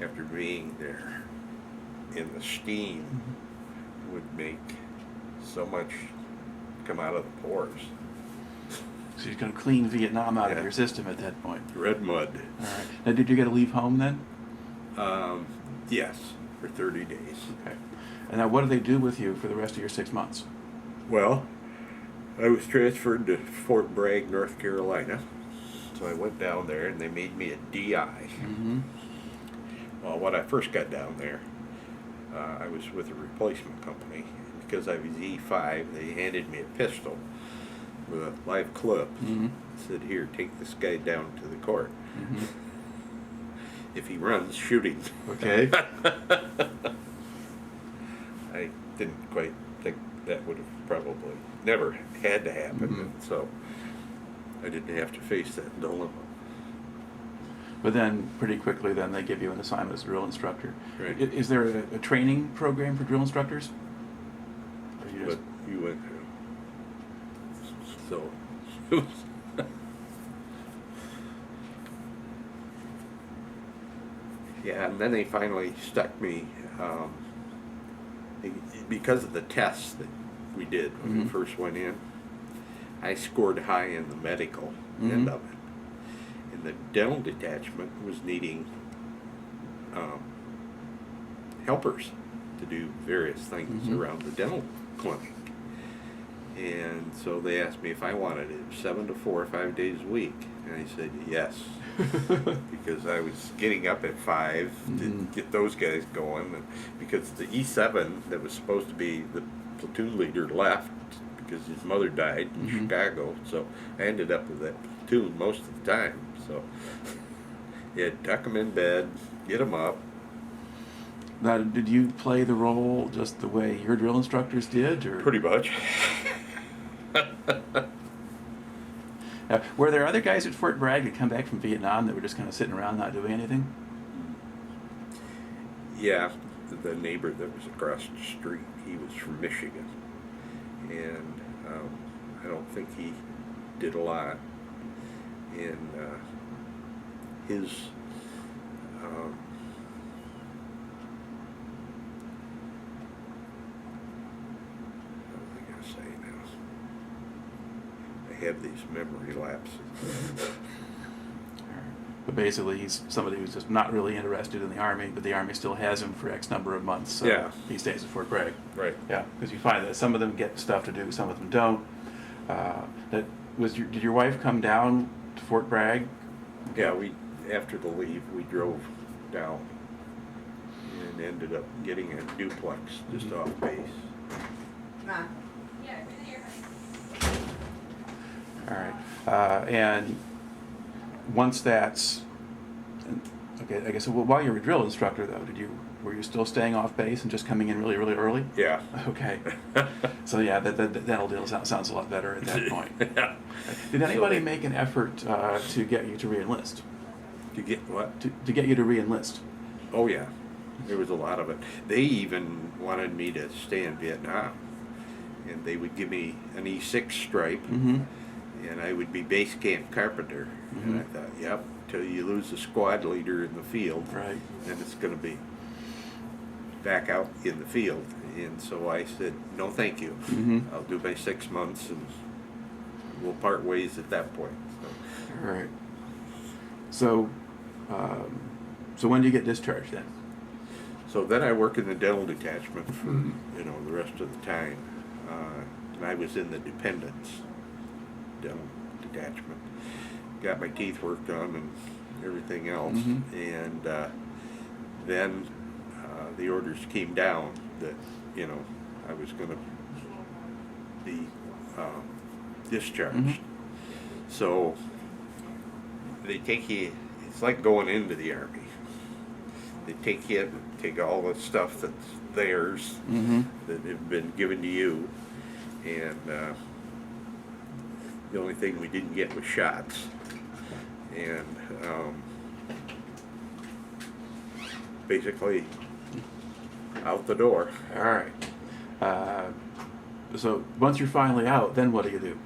after being there, and the steam would make so much come out of the pores. So you're going to clean Vietnam out of your system at that point. Red mud. All right. Now, did you get to leave home then? Yes, for 30 days. Okay. And now, what do they do with you for the rest of your 6 months? Well, I was transferred to Fort Bragg, North Carolina. So I went down there, and they made me a DI. Well, when I first got down there, I was with a replacement company. Because I was E5, they handed me a pistol with a live clip. Said, "Here, take this guy down to the court. If he runs, shoot him." Okay. I didn't quite think that would have probably never had to happen, so I didn't have to face that dilemma. But then, pretty quickly, then they give you an assignment as a drill instructor. Right. Is there a training program for drill instructors? Or you just... But you went through. So, yeah, and then they finally stuck me, because of the tests that we did when we first went in. I scored high in the medical end of it. And the dental detachment was needing helpers to do various things around the dental clinic. And so they asked me if I wanted it 7 to 4 or 5 days a week. And I said yes. Because I was getting up at 5 to get those guys going. And because the E7 that was supposed to be the platoon leader left because his mother died in Chicago. So I ended up with that platoon most of the time. So you had to tuck them in bed, get them up. Now, did you play the role just the way your drill instructors did? Or? Pretty much. Were there other guys at Fort Bragg that come back from Vietnam that were just kind of sitting around not doing anything? Yeah, the neighbor that was across the street, he was from Michigan. And I don't think he did a lot. And his I have these memory lapses. But basically, he's somebody who's just not really interested in the Army, but the Army still has him for X number of months. So he stays at Fort Bragg. Right. Yeah, because you find that some of them get stuff to do, some of them don't. Did your wife come down to Fort Bragg? Yeah, after the leave, we drove down and ended up getting a duplex just off base. Nah. All right, and once that's okay, I guess while you were a drill instructor, though, did you were you still staying off base and just coming in really, really early? Yeah. Okay. So yeah, that'll deal sounds a lot better at that point. Yeah. Did anybody So- make an effort to get you to re-enlist? To get what? To get you to re-enlist? Oh yeah, there was a lot of it. They even wanted me to stay in Vietnam, and they would give me an E6 stripe, Mm-hmm. and I would be base camp carpenter. And I Mhm. thought, yep, till you lose the squad leader in the field, Right. then it's going to be back out in the field. And so I said, no, thank you. Mm-hmm. I'll do my 6 months, and we'll part ways at that point. So, All right. So, so when do you get discharged then? so then I work in the dental detachment for the rest of the time, and I was in the dependents dental detachment. Got my teeth worked on and everything else, and then the orders came down that I was going to be discharged. So they take you. It's like going into the Army. They take you, take all the stuff that's theirs, that have been given to you, and the only thing we didn't get was shots. And basically out the door. All right. So once you're finally out, then what do you do?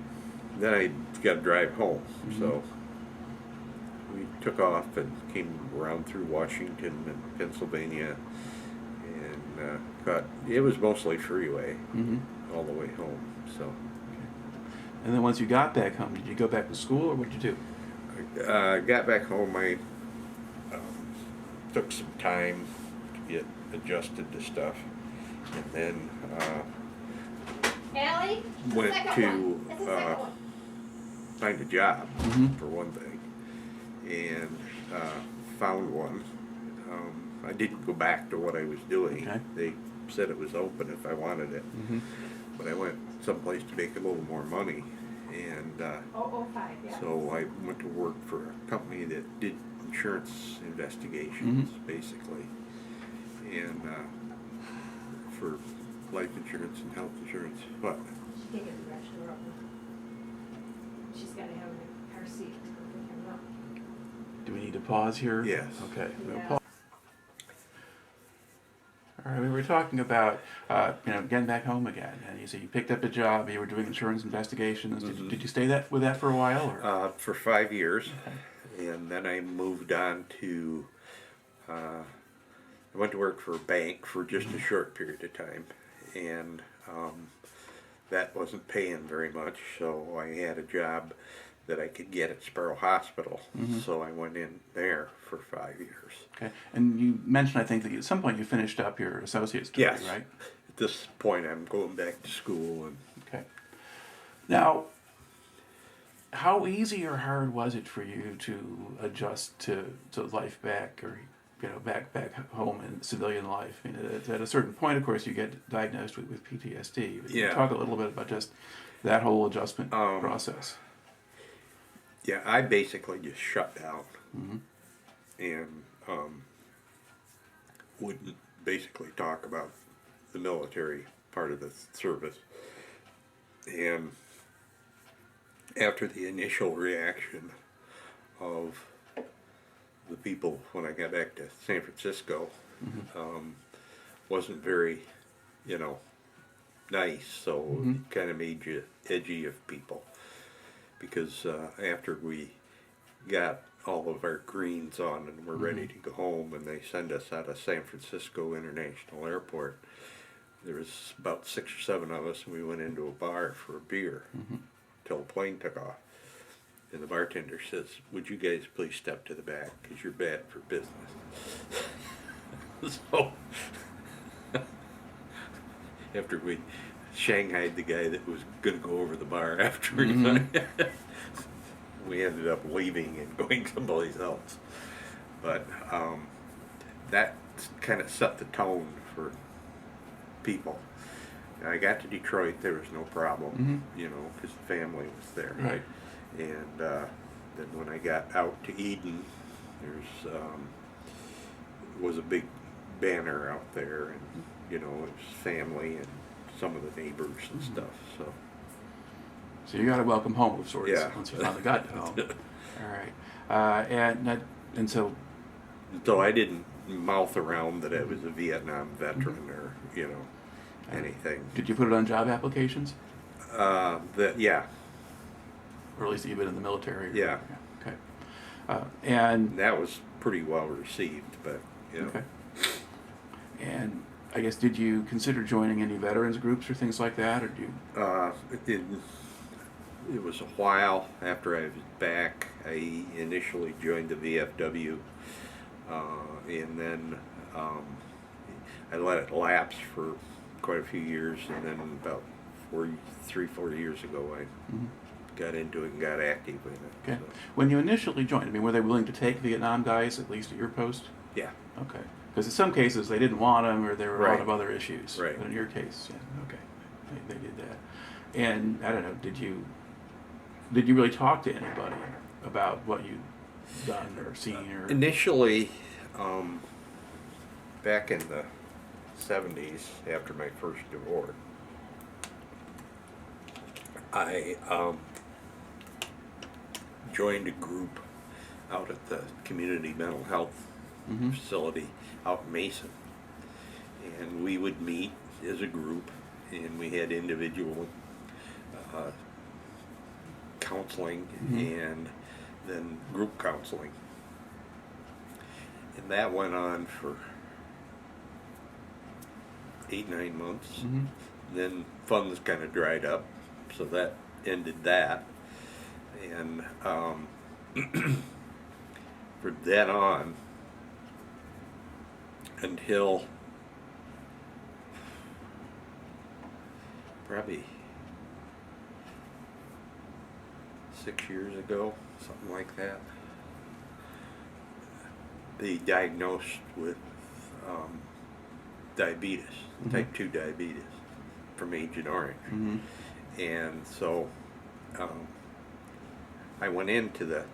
Then I got to drive home. So we took off and came around through Washington and Pennsylvania, and it was mostly freeway all the way home. So And then once you got back home, did you go back to school or what did you do? I got back home. I took some time to get adjusted to stuff, and then Allie? It's the went second to one. It's the second one. find a job for one thing, and found one. I didn't go back to what I was doing. Okay. They said it was open if I wanted it, but I went someplace to make a little more money, and 005, yeah. so I went to work for a company that did insurance investigations, basically, and for life insurance and health insurance. But She can't get the garage door open. She's got to have her seat to go pick him up. Do we need to pause here? Yes. Okay. We'll Yeah. pause. All right. We were talking about getting back home again, and you said you picked up a job. You were doing insurance investigations. Did you stay with that for a while? Or? for 5 years, and then I moved on to. I went to work for a bank for just a short period of time, and that wasn't paying very much. So I had a job that I could get at Sparrow Hospital. So I went in there for 5 years. Okay. And you mentioned, I think, that at some point you finished up your associate's degree, Yes. right? At this point, I'm going back to school, and Okay. Now, how easy or hard was it for you to adjust to life back, or back home in civilian life? I mean, at a certain point, of course, you get diagnosed with PTSD. But Yeah. Talk a little bit about just that whole adjustment process. yeah, I basically just shut down and wouldn't basically talk about the military part of the service. And after the initial reaction of the people when I got back to San Francisco, wasn't very, nice, so it kind of made you edgy of people. Because after we got all of our greens on and we're ready to go home, and they send us out of San Francisco International Airport, there was about 6 or 7 of us, and we went into a bar for a beer till the plane took off. And the bartender says, "Would you guys please step to the back, because you're bad for business." So after we shanghaied the guy that was going to go over the bar afterwards, we ended up leaving and going someplace else. But that kind of set the tone for people. I got to Detroit, there was no problem, because the family was there. Right. And then when I got out to Eden, there's was a big banner out there, and you know, his family and some of the neighbors and stuff. So you got a welcome home of sorts. Yeah. Once you finally got to home. All right. And so. So I didn't mouth around that I was a Vietnam veteran or you know anything. Did you put it on job applications? Yeah. Or at least you've been in the military. Yeah. Okay. And that was pretty well received, but you know. Okay. And I guess, did you consider joining any veterans groups or things like that, or do you? It was a while after I was back. I initially joined the VFW, and then I let it lapse for quite a few years, and then about 4 years ago, I got into it and got active in it. Okay. So. When you initially joined, I mean, were they willing to take Vietnam guys, at least at your post? Yeah. Okay. Because in some cases they didn't want them, or there were a lot Right. of other issues. Right. But in your case, yeah, okay, they did that. And I don't know, did you really talk to anybody about what you'd done or seen or? Initially, back in the 70s, after my first divorce, I joined a group out at the community mental health facility out in Mason, and we would meet as a group, and we had individual counseling and then group counseling, and that went on for 8-9 months. Then funds kind of dried up, so that ended that, and from then on until probably 6 years ago, something like that, they diagnosed with diabetes, type 2 diabetes, from Agent Orange. And so I went into the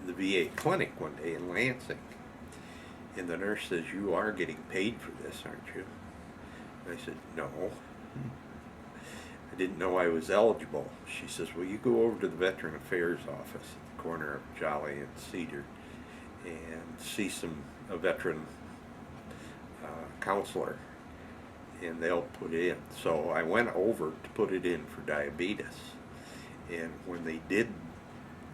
VA clinic one day in Lansing, and the nurse says, "You are getting paid for this, aren't you?" And I said, "No." I didn't know I was eligible. She says, "Well, you go over to the Veteran Affairs office at the corner of Jolly and Cedar and see a veteran counselor, and they'll put it in." So I went over to put it in for diabetes, and when they did,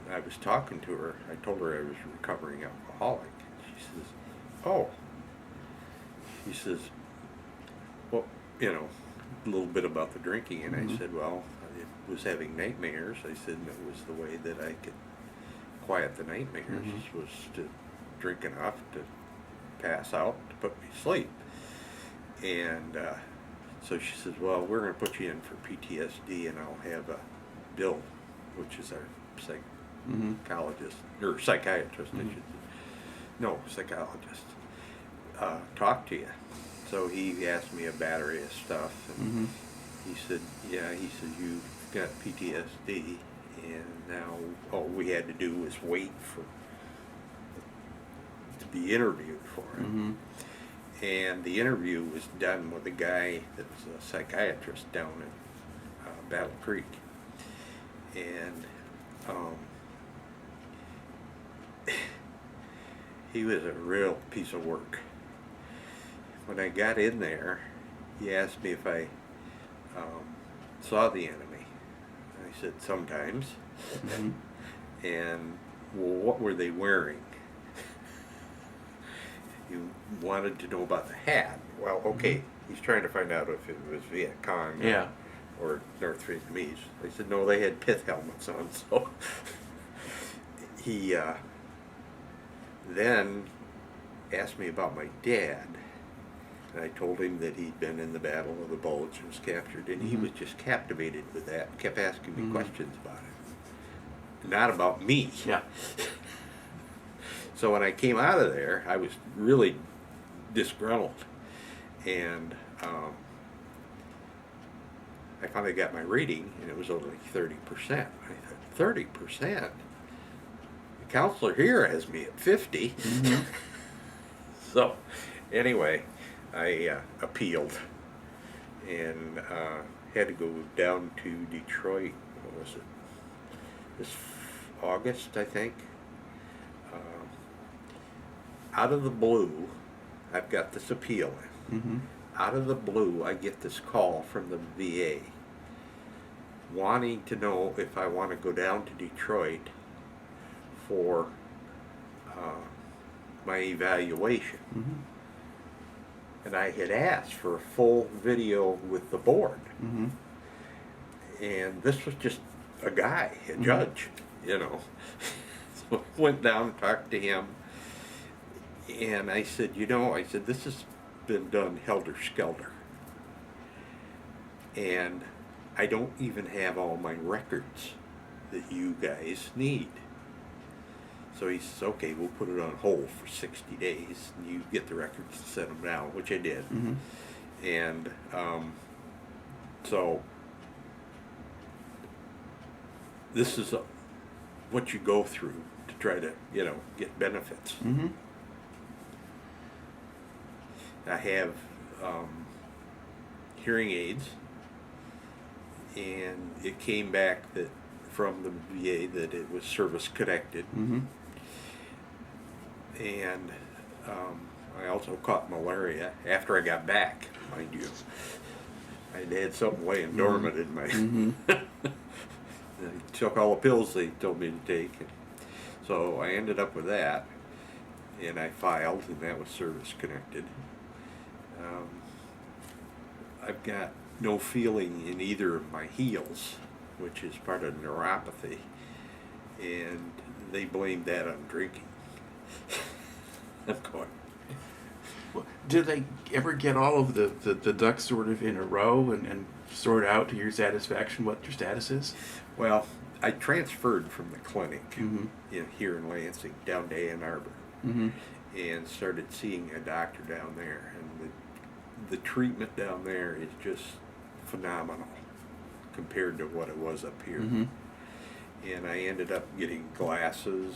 I was talking to her. I told her I was a recovering alcoholic. She says, "Oh." She says, "Well, you know, a little bit about the drinking." And I said, "Well, I was having nightmares." I said, and it was the way that I could quiet the nightmares was to drink enough to pass out to put me to sleep. And so she says, "Well, we're going to put you in for PTSD, and I'll have Bill, which is our psychologist, or psychiatrist, I should say. No, psychologist, talk to you." So he asked me a battery of stuff, and he said, "Yeah," he said, "you've got PTSD, and now all we had to do was wait to be interviewed for it." And the interview was done with a guy that was a psychiatrist down in Battle Creek, and he was a real piece of work. When I got in there, he asked me if I saw the enemy. I said, "Sometimes." And, "Well, what were they wearing?" He wanted to know about the hat. Well, okay, he's trying to find out if it was Viet Cong or North Vietnamese. I said, "No, they had pith helmets on." So he then asked me about my dad. And I told him that he'd been in the Battle of the Bulge and was captured, and he was just captivated with that and kept asking me questions about it. Not about me. Yeah. So when I came out of there, I was really disgruntled. And I finally got my reading, and it was only 30%. I thought, 30%? The counselor here has me at 50. So anyway, I appealed and had to go down to Detroit. What was it? This August, I think. Out of the blue, I've got this appeal in. Mm-hmm. Out of the blue, I get this call from the VA wanting to know if I want to go down to Detroit for my evaluation. Mm-hmm. And I had asked for a full video with the board. Mm-hmm. And this was just a guy, a Mm-hmm. judge, you know. So I went down and talked to him. And I said, I said, this has been done helter-skelter. And I don't even have all my records that you guys need. So he says, okay, we'll put it on hold for 60 days. And you get the records and send them down, which I did. Mm-hmm. And so this is what you go through to try to, get benefits. Mm-hmm. I have hearing aids, and it came back that from the VA that it was service connected. Mm-hmm. And I also caught malaria after I got back, mind you. I'd had something laying dormant in my. Mm-hmm. I took all the pills they told me to take, and so I ended up with that, and I filed, and that was service connected. I've got no feeling in either of my heels, which is part of neuropathy, and they blamed that on drinking. I'm going. Well, did they ever get all of the ducks sort of in a row and sort out to your satisfaction what your status is? Well, I transferred from the clinic Mm-hmm. here in Lansing down to Ann Arbor, Mm-hmm. and started seeing a doctor down there, and the treatment down there is just phenomenal compared to what it was up here. Mm-hmm. And I ended up getting glasses,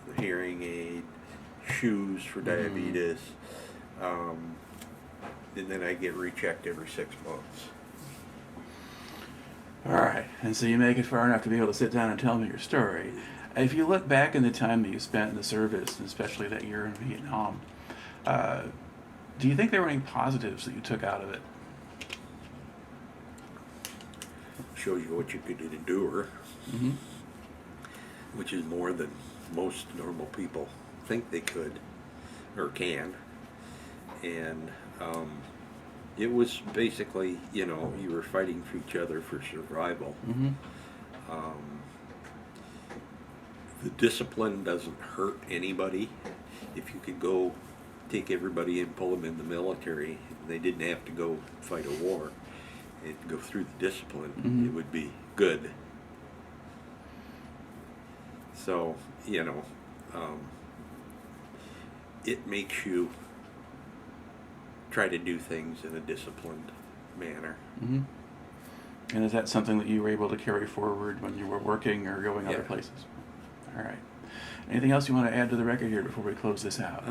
the hearing aid, shoes for diabetes, and then I get rechecked every 6 months. All right, and so you make it far enough to be able to sit down and tell me your story. If you look back in the time that you spent in the service, and especially that year in Vietnam, do you think there were any positives that you took out of it? Shows you what you could endure, Mm-hmm. which is more than most normal people think they could or can. And it was basically, you were fighting for each other for survival. Mm-hmm. The discipline doesn't hurt anybody. If you could go take everybody and pull them in the military, they didn't have to go fight a war and go through the discipline, Mm-hmm. it would be good. So, it makes you try to do things in a disciplined manner. Mm-hmm. And is that something that you were able to carry forward when you were working or going other Yeah. places? All right. Anything else you want to add to the record here before we close this out?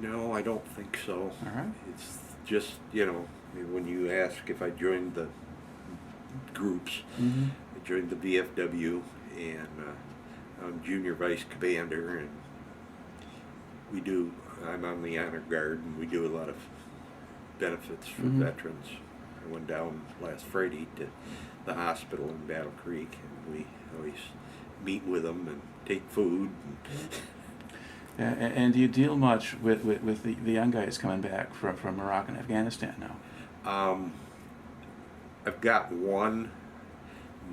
No, I don't think so. All right. It's just, when you ask if I joined the groups, Mm-hmm. I joined the VFW, and I'm junior vice commander, and I'm on the honor guard, and we do a lot of benefits for Mhm. veterans. I went down last Friday to the hospital in Battle Creek, and we always meet with them and take food. And do you deal much with the young guys coming back from Iraq and Afghanistan now? I've got one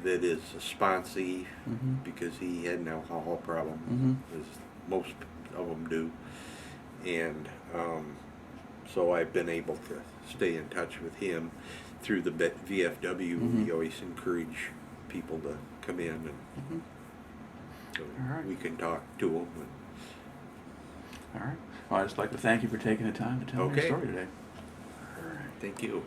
that is a sponsee Mm-hmm. because he had an alcohol problem, Mm-hmm. as most of them do, and so I've been able to stay in touch with him through the VFW. Mhm. We always encourage people to come in, and Mm-hmm. so All right. we can talk to them. All right. Well, I'd just like to thank you for taking the time to tell me Okay. your story today. Thank you.